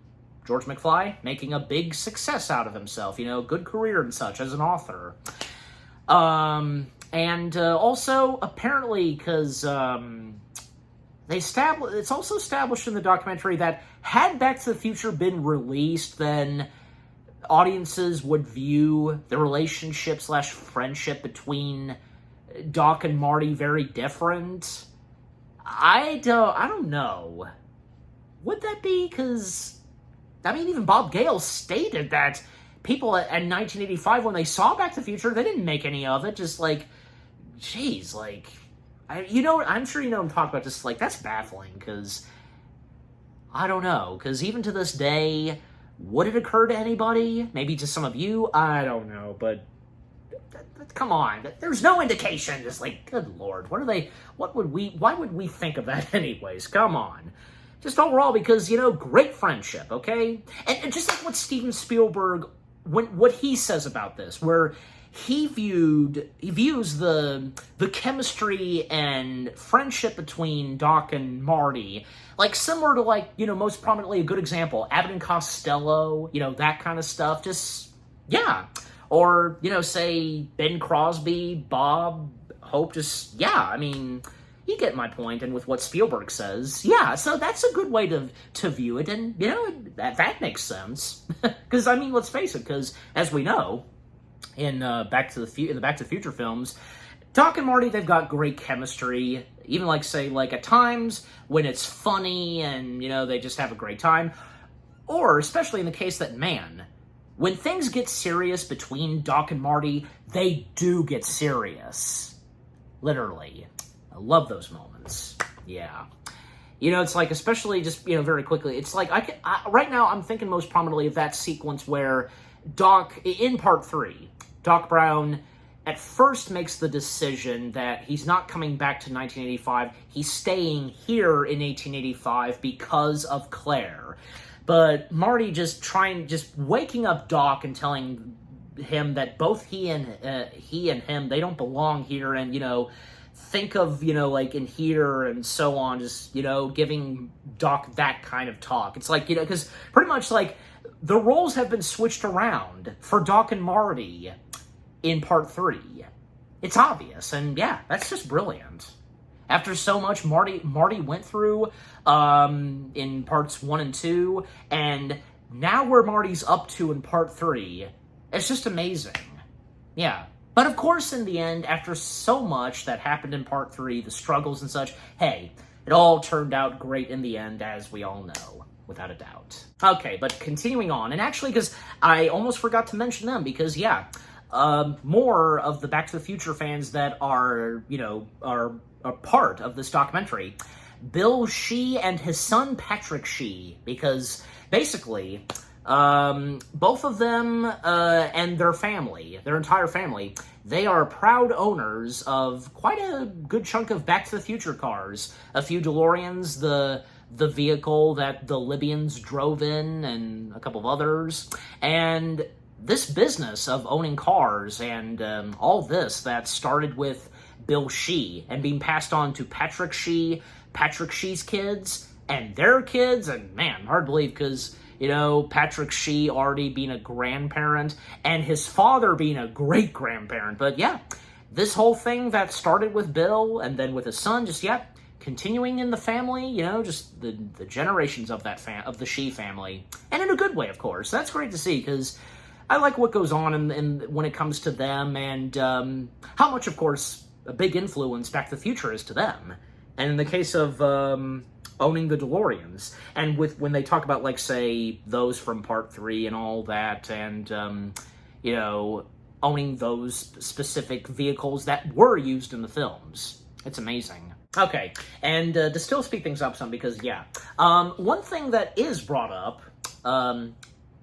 George McFly making a big success out of himself, you know, good career and such as an author. And also, apparently, because it's also established in the documentary that had Back to the Future been released, then audiences would view the relationship / friendship between Doc and Marty very different. I don't know. Would that be? Because, I mean, even Bob Gale stated that people in 1985, when they saw Back to the Future, they didn't make any of it. Just like, geez, like, I'm sure you know what I'm talking about. Just like, that's baffling, because I don't know. Because even to this day, would it occur to anybody? Maybe to some of you? I don't know, but come on. There's no indication. Just like, good Lord, why would we think of that anyways? Come on. Just overall, because, you know, great friendship, okay? And just like what Steven Spielberg, what he says about this, where he views the chemistry and friendship between Doc and Marty, like, similar to, like, you know, most prominently a good example, Abbott and Costello, you know, that kind of stuff, just, yeah. Or, you know, say, Ben Crosby, Bob Hope, just, yeah, I mean, you get my point, and with what Spielberg says, yeah, so that's a good way to view it, and, you know, that makes sense. Because, I mean, let's face it, because, as we know, in the Back to the Future films, Doc and Marty, they've got great chemistry, even, like, say, like, at times, when it's funny, and, you know, they just have a great time, or, especially in the case that, man, when things get serious between Doc and Marty, they do get serious. Literally. I love those moments. Yeah. You know, it's like, especially just, you know, very quickly, it's like, right now I'm thinking most prominently of that sequence where Doc, in part 3, Doc Brown at first makes the decision that he's not coming back to 1985, he's staying here in 1885 because of Claire. But Marty just waking up Doc and telling him that both he and him, they don't belong here, and, you know, think of, you know, like, in here and so on, just, you know, giving Doc that kind of talk. It's like, you know, because pretty much, like, the roles have been switched around for Doc and Marty in part 3. It's obvious, and yeah, that's just brilliant. After so much Marty went through in parts 1 and 2, and now where Marty's up to in part 3, it's just amazing. Yeah. But of course, in the end, after so much that happened in part 3, the struggles and such, hey, it all turned out great in the end, as we all know, without a doubt. Okay, but continuing on, and actually, because I almost forgot to mention them, because, yeah, more of the Back to the Future fans that are, you know, are a part of this documentary, Bill Shee and his son Patrick Shee, because basically, both of them and their family, their entire family, they are proud owners of quite a good chunk of Back to the Future cars. A few DeLoreans, the vehicle that the Libyans drove in, and a couple of others. And this business of owning cars and all this that started with Bill Shee and being passed on to Patrick Shee, Patrick Shee's kids, and their kids, and man, hard to believe because, you know, Patrick Shee already being a grandparent, and his father being a great-grandparent. But yeah, this whole thing that started with Bill, and then with his son, just, yeah, continuing in the family, you know, just the generations of that of the Shee family. And in a good way, of course. That's great to see, because I like what goes on in when it comes to them, and how much, of course, a big influence Back to the Future is to them. And in the case of owning the DeLoreans, and when they talk about, like, say, those from part 3 and all that, and, you know, owning those specific vehicles that were used in the films. It's amazing. Okay, and to still speed things up some, because, yeah, one thing that is brought up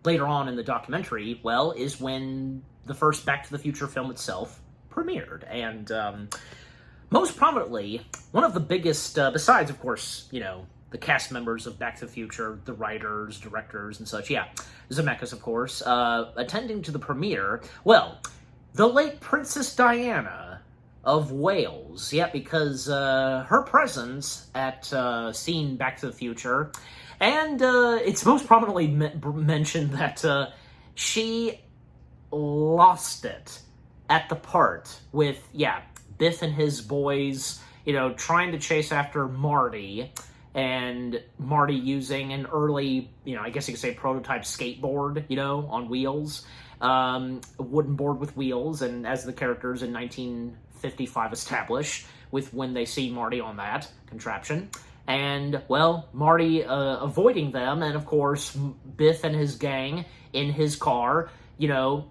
later on in the documentary, well, is when the first Back to the Future film itself premiered, and most prominently, one of the biggest, besides, of course, you know, the cast members of Back to the Future, the writers, directors, and such, yeah, Zemeckis, of course, attending to the premiere, well, the late Princess Diana of Wales, yeah, because her presence at seeing Back to the Future, and it's most prominently mentioned that she lost it at the part with, yeah, Biff and his boys, you know, trying to chase after Marty, and Marty using an early, you know, I guess you could say prototype skateboard, you know, on wheels, a wooden board with wheels, and as the characters in 1955 establish, with when they see Marty on that contraption. And, well, Marty avoiding them, and of course, Biff and his gang in his car, you know,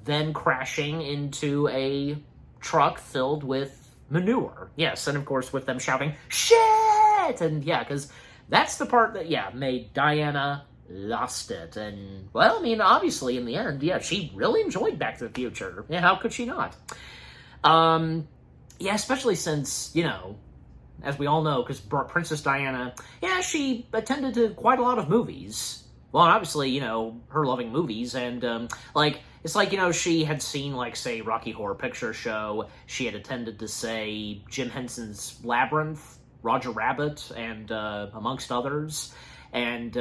then crashing into a truck filled with manure. Yes, and of course with them shouting, "Shit!" And yeah, because that's the part that, yeah, made Diana lost it. And, well, I mean, obviously in the end, yeah, she really enjoyed Back to the Future. Yeah, how could she not? Yeah, especially since, you know, as we all know, because Princess Diana, yeah, she attended to quite a lot of movies. Well, obviously, you know, her loving movies, and, like, it's like, you know, she had seen, like, say, Rocky Horror Picture Show, she had attended to, say, Jim Henson's Labyrinth, Roger Rabbit, and, amongst others, and,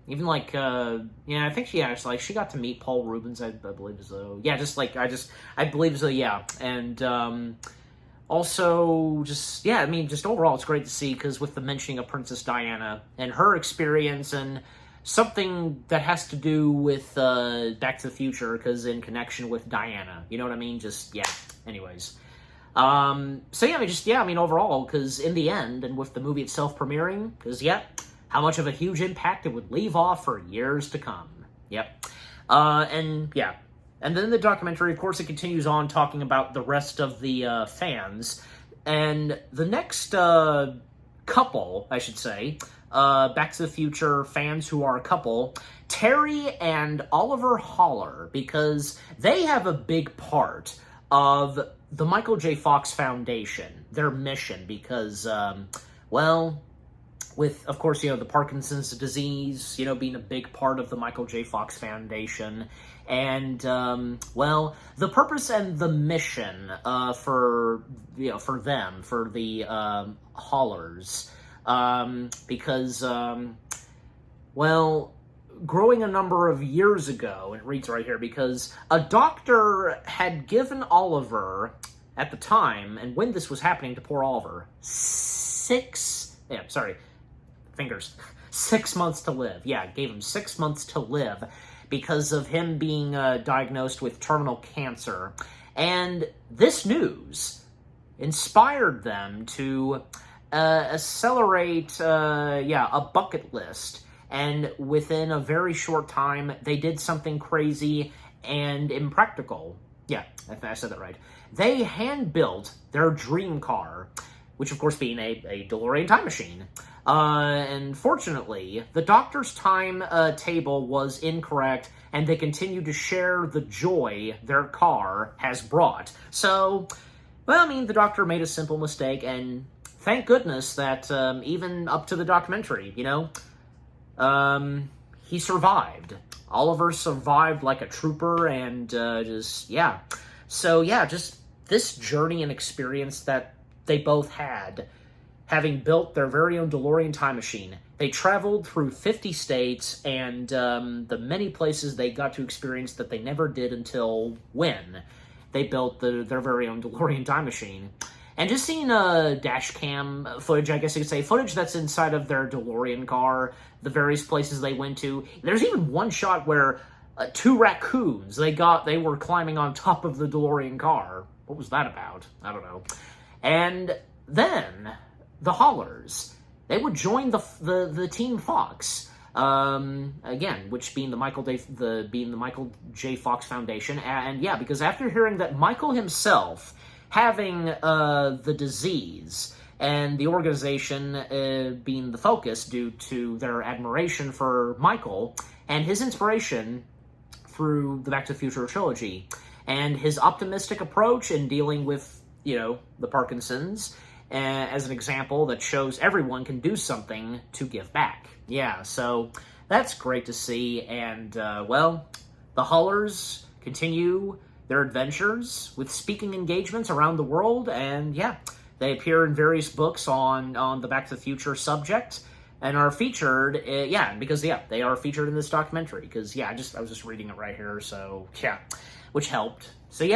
even, like, yeah, I think she actually, like, she got to meet Paul Rubens, I believe, as though, yeah, just, like, I believe as though, yeah, and, also, just, yeah, I mean, just overall, it's great to see, because with the mentioning of Princess Diana, and her experience, and something that has to do with Back to the Future, because in connection with Diana, you know what I mean? Just, yeah, anyways. So yeah, I mean, overall, because in the end, and with the movie itself premiering, because, yeah, how much of a huge impact it would leave off for years to come. Yep. And, yeah. And then the documentary, of course, it continues on talking about the rest of the fans. And the next couple, I should say, Back to the Future fans who are a couple, Terry and Oliver Haller, because they have a big part of the Michael J. Fox Foundation, their mission, because, well, with, of course, the Parkinson's disease, being a big part of the Michael J. Fox Foundation, and, well, the purpose and the mission for them, for the Hollers, because, well, growing a number of years ago, it reads right here, because a doctor had given Oliver, at the time, and when this was happening to poor Oliver, 6 months to live. Yeah, gave him 6 months to live because of him being diagnosed with terminal cancer. And this news inspired them to accelerate, a bucket list. And within a very short time, they did something crazy and impractical. Yeah, I said that right. They hand-built their dream car, which of course being a DeLorean time machine. And fortunately, the doctor's time table was incorrect, and they continue to share the joy their car has brought. So, well, the doctor made a simple mistake, and thank goodness that even up to the documentary, he survived. Oliver survived like a trooper, and So, just this journey and experience that they both had, having built their very own DeLorean time machine. They traveled through 50 states, and the many places they got to experience that they never did until when they built their very own DeLorean time machine. And just seeing dash cam footage, I guess you could say, footage that's inside of their DeLorean car, the various places they went to. There's even one shot where 2 raccoons, they were climbing on top of the DeLorean car. What was that about? I don't know. And then the Hollers, they would join the Team Fox, again, which being the Michael J. Fox Foundation, and yeah, because after hearing that Michael himself having the disease and the organization being the focus due to their admiration for Michael and his inspiration through the Back to the Future trilogy, and his optimistic approach in dealing with, the Parkinson's, as an example that shows everyone can do something to give back. Yeah, so that's great to see, and, well, the Hollers continue their adventures with speaking engagements around the world, and, yeah, they appear in various books on the Back to the Future subject, and are featured, because they are featured in this documentary, because, I was just reading it right here, so, which helped. So,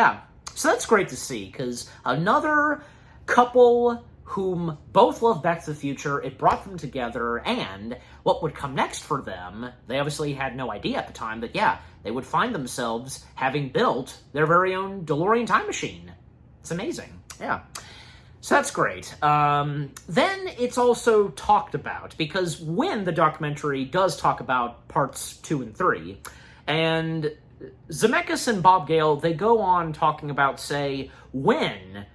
so that's great to see, because another couple whom both love Back to the Future, it brought them together, and what would come next for them, they obviously had no idea at the time, but they would find themselves having built their very own DeLorean time machine. It's amazing, So that's great. Then it's also talked about, because when the documentary does talk about parts 2 and 3, and Zemeckis and Bob Gale, they go on talking about, say, when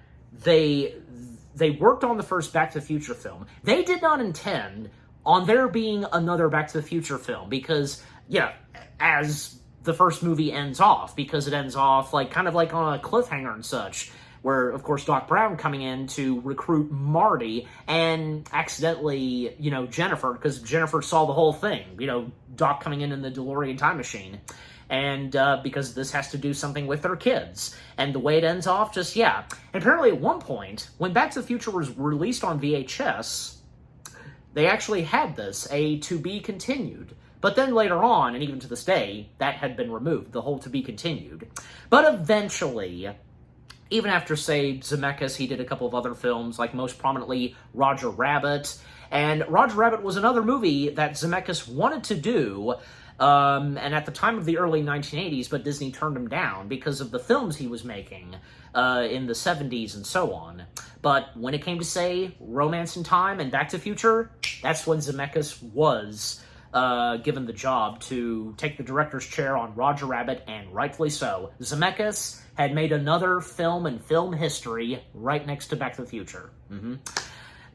they worked on the first Back to the Future film, they did not intend on there being another Back to the Future film, because, as the first movie ends off, because it ends off kind of like on a cliffhanger and such, where, of course, Doc Brown coming in to recruit Marty, and accidentally, Jennifer, because Jennifer saw the whole thing, Doc coming in the DeLorean time machine, and because this has to do something with their kids, and the way it ends off, and apparently at one point, when Back to the Future was released on VHS, they actually had this, a to be continued, but then later on, and even to this day, that had been removed, the whole to be continued, but eventually, even after, say, Zemeckis, he did a couple of other films, like most prominently Roger Rabbit, and Roger Rabbit was another movie that Zemeckis wanted to do, and at the time of the early 1980s, but Disney turned him down because of the films he was making in the 70s and so on. But when it came to, say, Romance in Time and Back to the Future, that's when Zemeckis was given the job to take the director's chair on Roger Rabbit, and rightfully so. Zemeckis had made another film in film history right next to Back to the Future.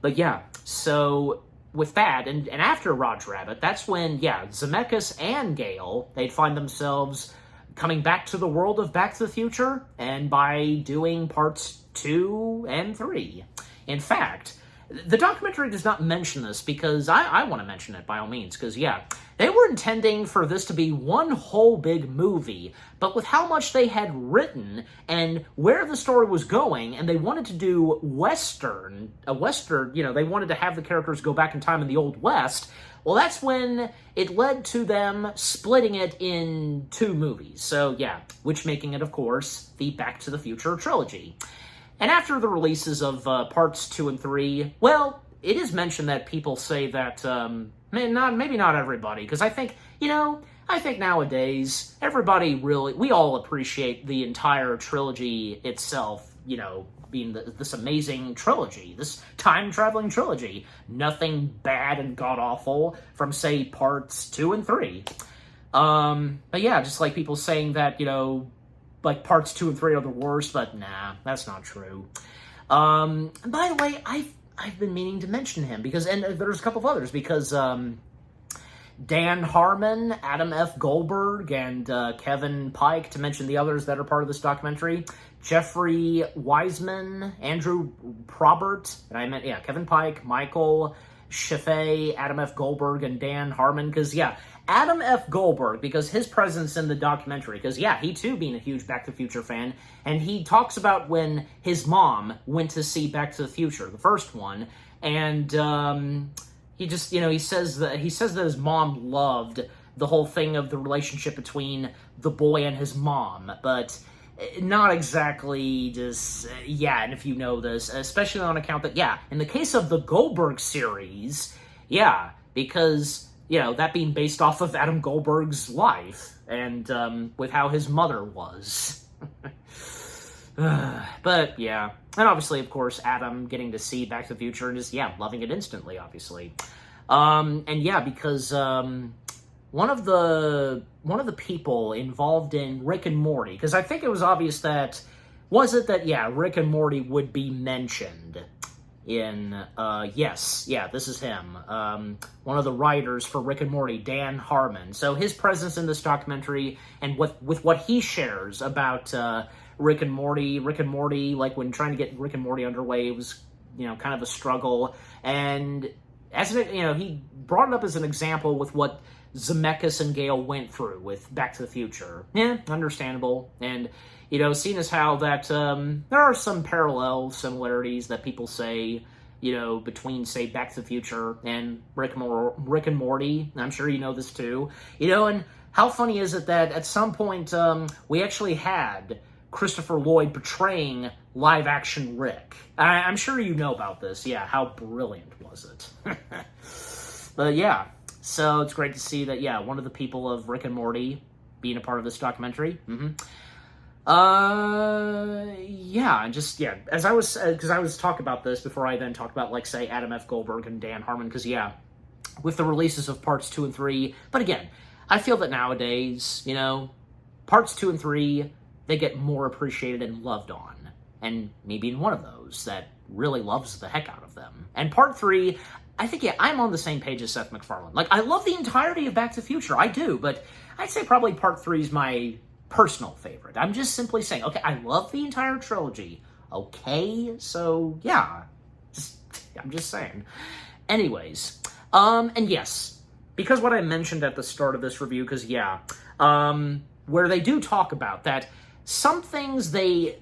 But yeah, so with that, and after Roger Rabbit, that's when, yeah, Zemeckis and Gale, they'd find themselves coming back to the world of Back to the Future, and by doing parts 2 and 3. In fact, the documentary does not mention this, because I want to mention it by all means, because, yeah, they were intending for this to be one whole big movie, but with how much they had written and where the story was going, and they wanted to do a Western, you know, they wanted to have the characters go back in time in the Old West, well, that's when it led to them splitting it in 2 movies. So, yeah, which making it, of course, the Back to the Future trilogy. And after the releases of parts 2 and 3, well, it is mentioned that people say that, maybe not everybody, because I think, I think nowadays, we all appreciate the entire trilogy itself, being this amazing trilogy, this time-traveling trilogy. Nothing bad and god-awful from, say, parts 2 and 3. But yeah, just like people saying that, like parts 2 and 3 are the worst, but nah, that's not true. And by the way, I've been meaning to mention him, because, and there's a couple of others, because, Dan Harmon, Adam F. Goldberg, and Kevin Pike, to mention the others that are part of this documentary. Jeffrey Wiseman, Andrew Probert, and I meant, yeah, Kevin Pike, Michael Chaffee, Adam F. Goldberg, and Dan Harmon, because, yeah, Adam F. Goldberg, because his presence in the documentary, because, yeah, he too being a huge Back to the Future fan, and he talks about when his mom went to see Back to the Future, the first one, and, he just, he says that his mom loved the whole thing of the relationship between the boy and his mom, but not exactly just, yeah, and if you know this, especially on account that, yeah, in the case of the Goldberg series, yeah, because, that being based off of Adam Goldberg's life, and with how his mother was. But, yeah. And obviously, of course, Adam getting to see Back to the Future and just, yeah, loving it instantly, obviously. And yeah, because one of the people involved in Rick and Morty, because I think it was obvious that, yeah, Rick and Morty would be mentioned in, yes, yeah, this is him, one of the writers for Rick and Morty, Dan Harmon. So his presence in this documentary, and with what he shares about, Rick and Morty, like when trying to get Rick and Morty underway, it was, kind of a struggle, and as he brought it up as an example with what Zemeckis and Gale went through with Back to the Future. Yeah, understandable, and, seeing as how that, there are some parallel similarities that people say, between, say, Back to the Future and Rick and Morty, I'm sure you know this too, and how funny is it that at some point, we actually had Christopher Lloyd portraying live-action Rick. I'm sure you know about this. Yeah, how brilliant was it? But yeah, so it's great to see that, yeah, one of the people of Rick and Morty being a part of this documentary. Yeah, and just, yeah, because I was talking about this before I then talked about, like, say, Adam F. Goldberg and Dan Harmon, because, yeah, with the releases of parts 2 and 3, but again, I feel that nowadays, parts 2 and 3, they get more appreciated and loved on. And me being one of those that really loves the heck out of them. And part 3, I think, yeah, I'm on the same page as Seth MacFarlane. Like, I love the entirety of Back to the Future. I do, but I'd say probably part 3 is my personal favorite. I'm just simply saying, okay, I love the entire trilogy. Okay, so, yeah. I'm just saying. Anyways, and yes, because what I mentioned at the start of this review, because, yeah, where they do talk about that, some things they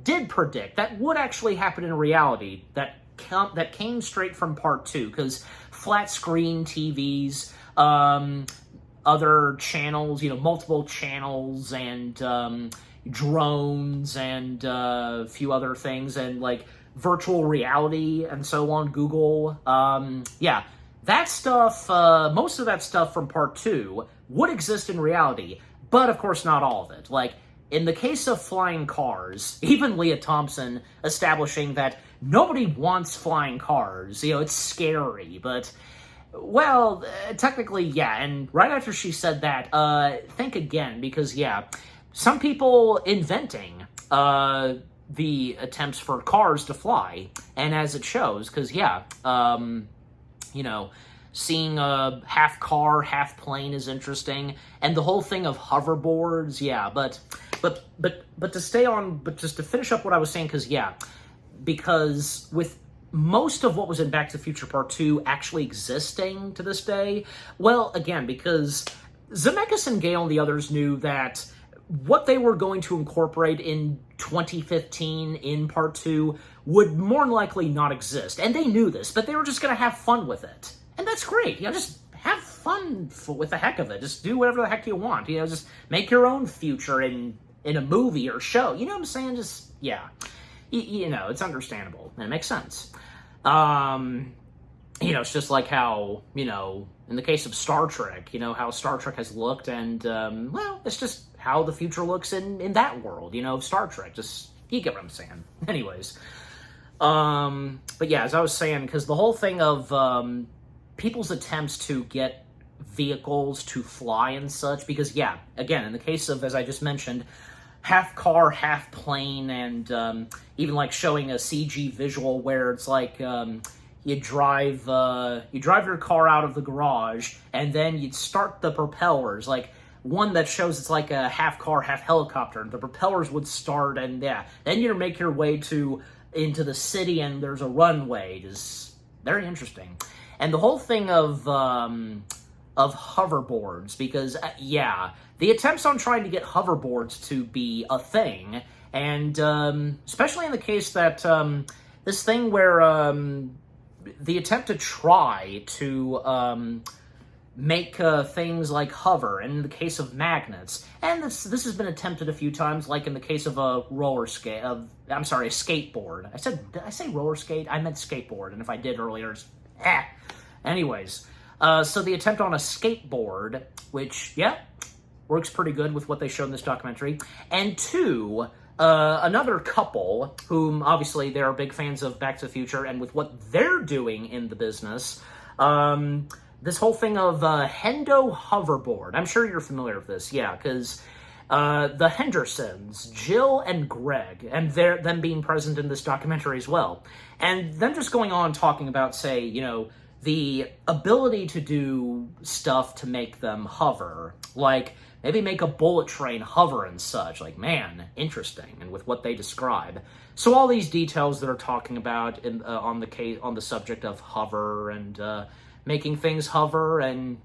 did predict that would actually happen in reality that came straight from part 2, because flat screen TVs, other channels, multiple channels, and drones, and a few other things, and like virtual reality and so on, Google, yeah, that stuff, most of that stuff from part 2 would exist in reality, but of course not all of it. Like, in the case of flying cars, even Leah Thompson establishing that nobody wants flying cars. It's scary, but, well, technically, yeah. And right after she said that, think again, because, yeah, some people inventing the attempts for cars to fly, and as it shows, because seeing a half car, half plane is interesting, and the whole thing of hoverboards, but just to finish up what I was saying, because with most of what was in Back to the Future Part 2 actually existing to this day, well, again, because Zemeckis and Gale and the others knew that what they were going to incorporate in 2015 in Part 2 would more than likely not exist. And they knew this, but they were just going to have fun with it. And that's great. Just have fun with the heck of it. Just do whatever the heck you want. Just make your own future in a movie or show. You know what I'm saying? It's understandable. And it makes sense. It's just like how, in the case of Star Trek, how Star Trek has looked, and, it's just how the future looks in that world, of Star Trek. Just, you get what I'm saying. Anyways. But yeah, as I was saying, because the whole thing of, people's attempts to get vehicles to fly and such, because, again, in the case of, as I just mentioned, half car, half plane, and even like showing a CG visual where it's like you drive your car out of the garage, and then you'd start the propellers, like one that shows it's like a half car, half helicopter. The propellers would start, and then you make your way into the city, and there's a runway. Just very interesting. And the whole thing of hoverboards, because, the attempts on trying to get hoverboards to be a thing, and especially in the case that this thing where the attempt to try to make things like hover, and in the case of magnets, and this has been attempted a few times, like in the case of a skateboard. Did I say roller skate? I meant skateboard, and if I did earlier, Anyways, so the attempt on a skateboard, which, works pretty good with what they showed in this documentary. And two, another couple, whom obviously they're big fans of Back to the Future, and with what they're doing in the business, this whole thing of Hendo hoverboard. I'm sure you're familiar with this, because the Hendersons, Jill and Greg, and them being present in this documentary as well, and them just going on talking about, say, the ability to do stuff to make them hover, like maybe make a bullet train hover and such. Like, man, interesting, and with what they describe. So all these details that are talking about on the subject of hover and making things hover, and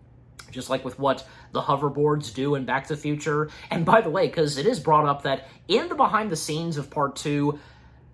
just like with what the hoverboards do in Back to the Future. And by the way, because it is brought up that in the behind the scenes of Part 2,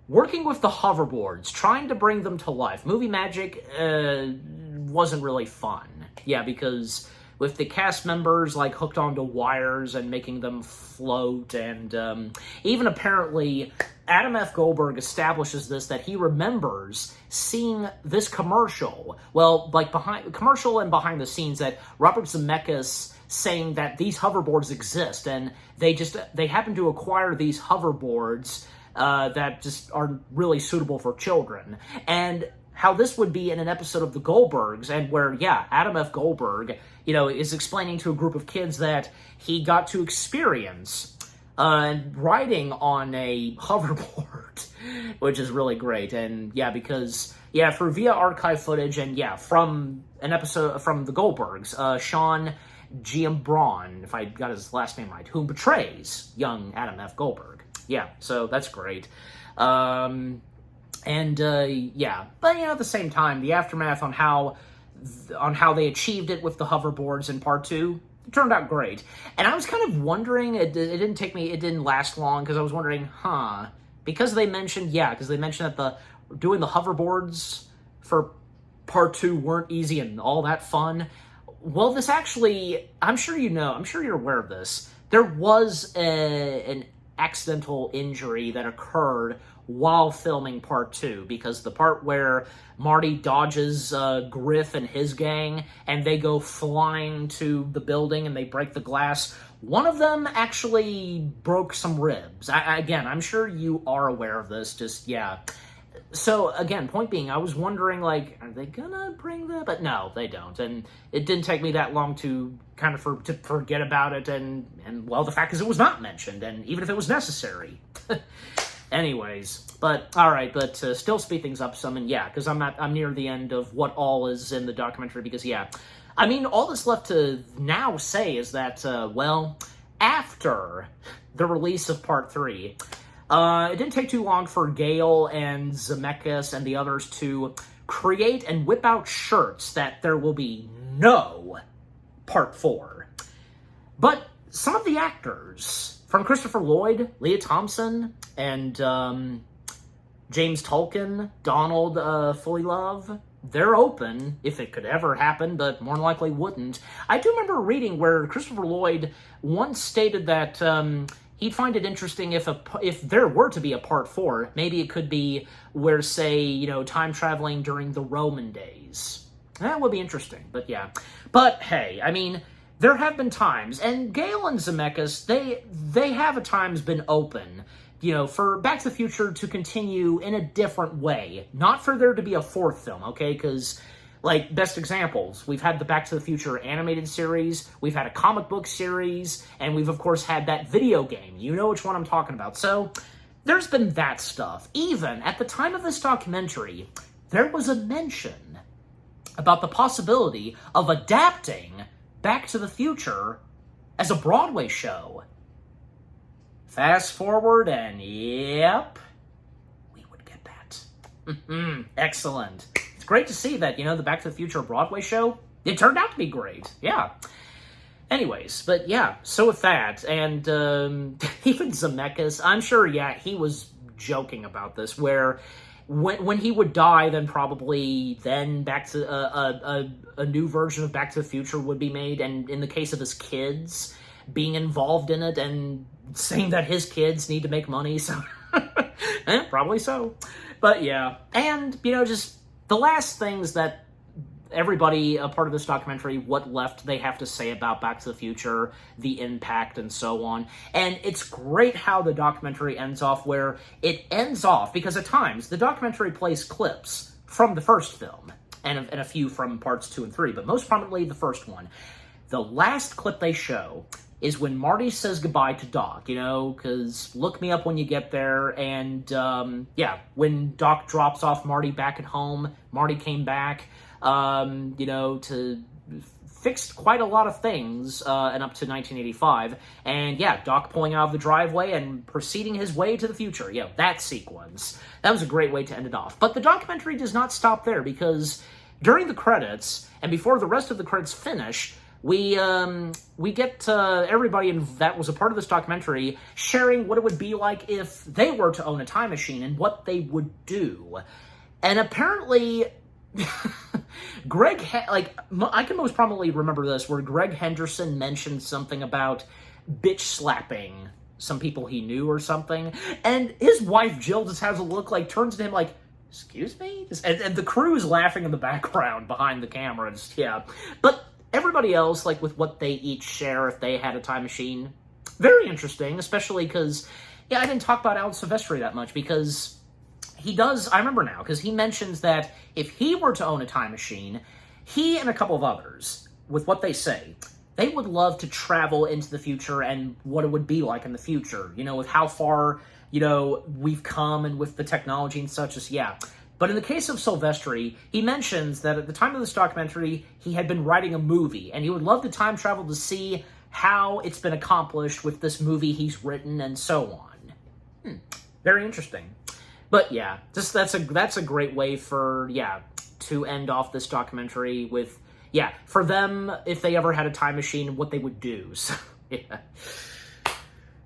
working with the hoverboards, trying to bring them to life, movie magic wasn't really fun. Because with the cast members like hooked onto wires and making them float, and even apparently Adam F. Goldberg establishes this, that he remembers seeing this commercial, commercial and behind the scenes, that Robert Zemeckis saying that these hoverboards exist, and they happen to acquire these hoverboards that just are really suitable for children, and how this would be in an episode of The Goldbergs, and where, Adam F. Goldberg, is explaining to a group of kids that he got to experience riding on a hoverboard, which is really great. And because via archive footage, and from an episode from The Goldbergs, Sean Giambron, if I got his last name right, who portrays young Adam F. Goldberg. So that's great. But at the same time, the aftermath on how they achieved it with the hoverboards in Part 2, it turned out great. And I was kind of wondering, it didn't last long, because I was wondering, because they mentioned that doing the hoverboards for Part 2 weren't easy and all that fun. Well, this actually, I'm sure you're aware of this. There was an accidental injury that occurred while filming Part 2, because the part where Marty dodges Griff and his gang, and they go flying to the building and they break the glass, one of them actually broke some ribs. Again, I'm sure you are aware of this, So, again, point being, I was wondering, are they gonna bring that? But no, they don't. And it didn't take me that long to kind of to forget about it, and the fact is it was not mentioned, and even if it was necessary. Anyways, but all right, but to still speed things up some, and yeah, because I'm near the end of what all is in the documentary. Because yeah, I mean, all that's left to now say is that well, after the release of Part 3, it didn't take too long for Gale and Zemeckis and the others to create and whip out shirts that there will be no Part 4. But some of the actors, from Christopher Lloyd, Leah Thompson, and James Tolkien, Donald Fullilove, they're open, if it could ever happen, but more than likely wouldn't. I do remember reading where Christopher Lloyd once stated that he'd find it interesting if there were to be a Part 4, maybe it could be where, say, you know, time traveling during the Roman days. That would be interesting, but yeah. But hey, I mean, there have been times, and Gale and Zemeckis, they have at times been open, you know, for Back to the Future to continue in a different way. Not for there to be a fourth film, okay? Because, like, best examples, we've had the Back to the Future animated series, we've had a comic book series, and we've, of course, had that video game. You know which one I'm talking about. So, there's been that stuff. Even at the time of this documentary, there was a mention about the possibility of adapting Back to the Future as a Broadway show. Fast forward, and yep, we would get that. Excellent. It's great to see that, you know, the Back to the Future Broadway show, it turned out to be great. Yeah. Anyways, but yeah, so with that, and even Zemeckis, I'm sure, yeah, he was joking about this, where when he would die, then probably back to a new version of Back to the Future would be made, and in the case of his kids being involved in it and saying that his kids need to make money, so probably so. But yeah, and you know, just the last things that everybody a part of this documentary, what left they have to say about Back to the Future, the impact, and so on. And it's great how the documentary ends off, where it ends off, because at times the documentary plays clips from the first film and a few from parts 2 and 3, but most prominently the first one. The last clip they show is when Marty says goodbye to Doc, you know, because look me up when you get there, and yeah, when Doc drops off Marty back at home, Marty came back, you know, to fix quite a lot of things, and up to 1985, and yeah, Doc pulling out of the driveway and proceeding his way to the future, you know, that sequence. That was a great way to end it off. But the documentary does not stop there, because during the credits, and before the rest of the credits finish, we get everybody that was a part of this documentary sharing what it would be like if they were to own a time machine and what they would do. And apparently, I can most probably remember this, where Greg Henderson mentioned something about bitch slapping some people he knew or something, and his wife Jill just has a look, like, turns to him like, excuse me? And the crew is laughing in the background behind the camera. Yeah. But everybody else, like, with what they each share if they had a time machine, very interesting, especially because, yeah, I didn't talk about Alan Silvestri that much, because he does, I remember now, because he mentions that if he were to own a time machine, he and a couple of others, with what they say, they would love to travel into the future and what it would be like in the future, you know, with how far, you know, we've come and with the technology and such, as, yeah. But in the case of Silvestri, he mentions that at the time of this documentary, he had been writing a movie, and he would love to time travel to see how it's been accomplished with this movie he's written and so on. Very interesting. But yeah, just that's a great way for, yeah, to end off this documentary with, yeah, for them, if they ever had a time machine, what they would do. So, yeah.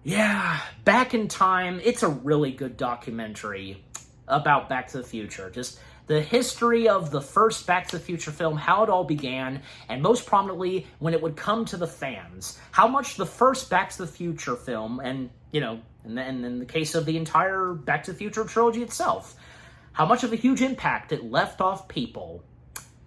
Yeah, Back in Time, it's a really good documentary about Back to the Future. Just the history of the first Back to the Future film, how it all began, and most prominently, when it would come to the fans. How much the first Back to the Future film, and, you know, and in the case of the entire Back to the Future trilogy itself, how much of a huge impact it left off people,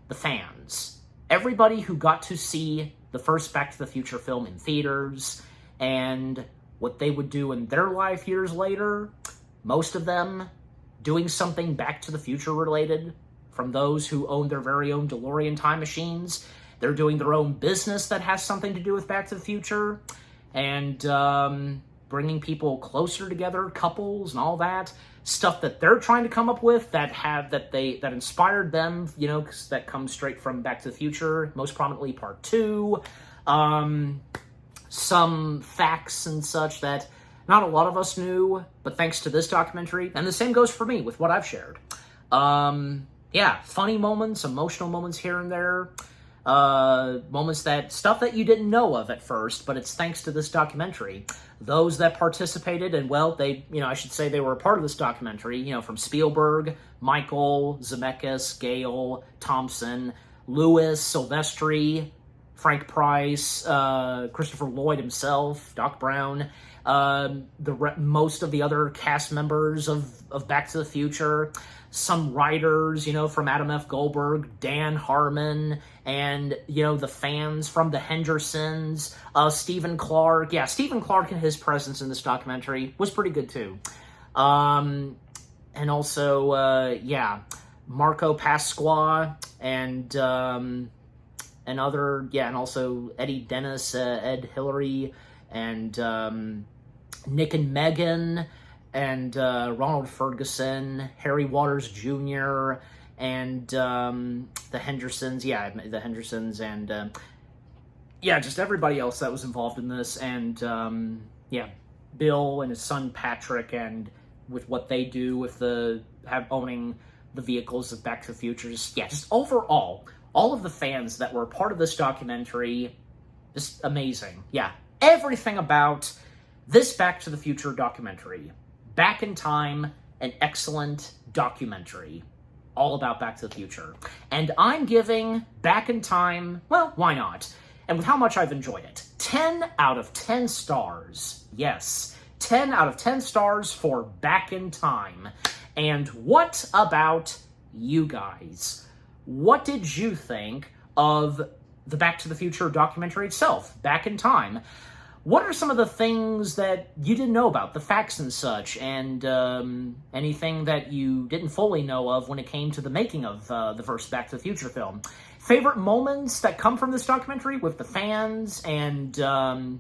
the fans. Everybody who got to see the first Back to the Future film in theaters, and what they would do in their life years later, most of them doing something Back to the Future related, from those who own their very own DeLorean time machines. They're doing their own business that has something to do with Back to the Future. And bringing people closer together, couples and all that stuff that they're trying to come up with that inspired them, you know, 'cause that comes straight from Back to the Future, most prominently Part 2. Some facts and such that not a lot of us knew, but thanks to this documentary, and the same goes for me with what I've shared. Yeah, funny moments, emotional moments here and there, moments stuff that you didn't know of at first, but it's thanks to this documentary. Those that participated, and well, I should say they were a part of this documentary, from Spielberg, Michael, Zemeckis, Gale, Thompson, Lewis, Silvestri, Frank Price, Christopher Lloyd himself, Doc Brown, most of the other cast members of Back to the Future, some writers, from Adam F. Goldberg, Dan Harmon, and, the fans from the Hendersons, Stephen Clark. Yeah, Stephen Clark and his presence in this documentary was pretty good, too. And also, Marco Pasqua, and also Eddie Dennis, Ed Hillary, and Nick and Megan, and Ronald Ferguson, Harry Waters Jr., and the Hendersons, and just everybody else that was involved in this, and Bill and his son Patrick, and with what they do with owning the vehicles of Back to the Future, just overall, all of the fans that were part of this documentary, just amazing. Yeah, everything about this Back to the Future documentary. Back in Time, an excellent documentary all about Back to the Future. And I'm giving Back in Time, well, why not? And with how much I've enjoyed it, 10 out of 10 stars. Yes, 10 out of 10 stars for Back in Time. And what about you guys? What did you think of the Back to the Future documentary itself, Back in Time? What are some of the things that you didn't know about, the facts and such, and anything that you didn't fully know of when it came to the making of the first Back to the Future film? Favorite moments that come from this documentary with the fans, and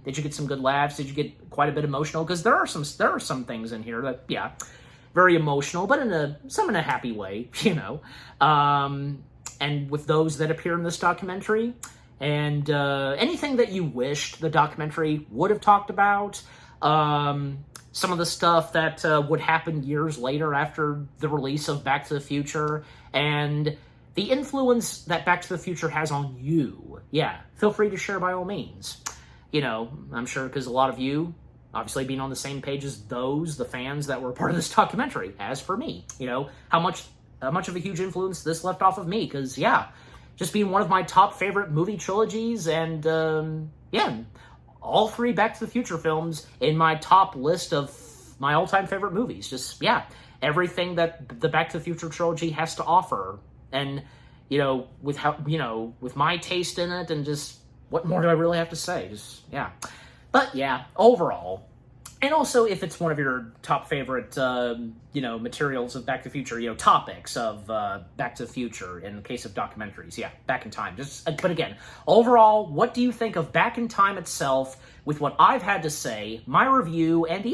did you get some good laughs? Did you get quite a bit emotional? Because there are some things in here that, very emotional, but in a happy way, and with those that appear in this documentary. And anything that you wished the documentary would have talked about, some of the stuff that would happen years later after the release of Back to the Future, and the influence that Back to the Future has on you. Yeah, feel free to share by all means. I'm sure because a lot of you, obviously being on the same page as the fans that were part of this documentary, as for me, how much of a huge influence this left off of me, because, just being one of my top favorite movie trilogies, and all 3 Back to the Future films in my top list of my all-time favorite movies. Just, everything that the Back to the Future trilogy has to offer, and with my taste in it, and just what more do I really have to say? But overall. And also, if it's one of your top favorite, materials of Back to the Future, topics of Back to the Future, in the case of documentaries, Back in Time. But again, overall, what do you think of Back in Time itself, with what I've had to say, my review, and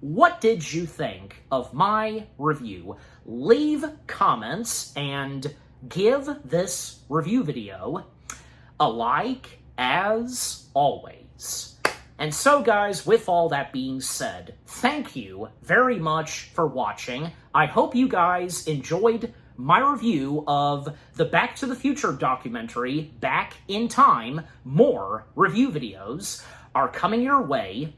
what did you think of my review? Leave comments, and give this review video a like, as always. And so, guys, with all that being said, thank you very much for watching. I hope you guys enjoyed my review of the Back to the Future documentary, Back in Time. More review videos are coming your way.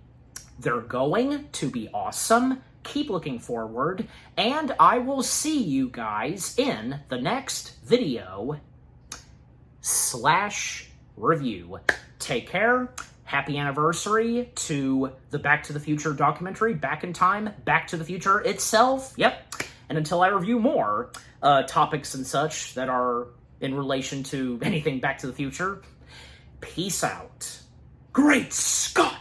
They're going to be awesome. Keep looking forward, and I will see you guys in the next video / review. Take care. Happy anniversary to the Back to the Future documentary, Back in Time, Back to the Future itself. Yep. And until I review more topics and such that are in relation to anything Back to the Future, peace out. Great Scott!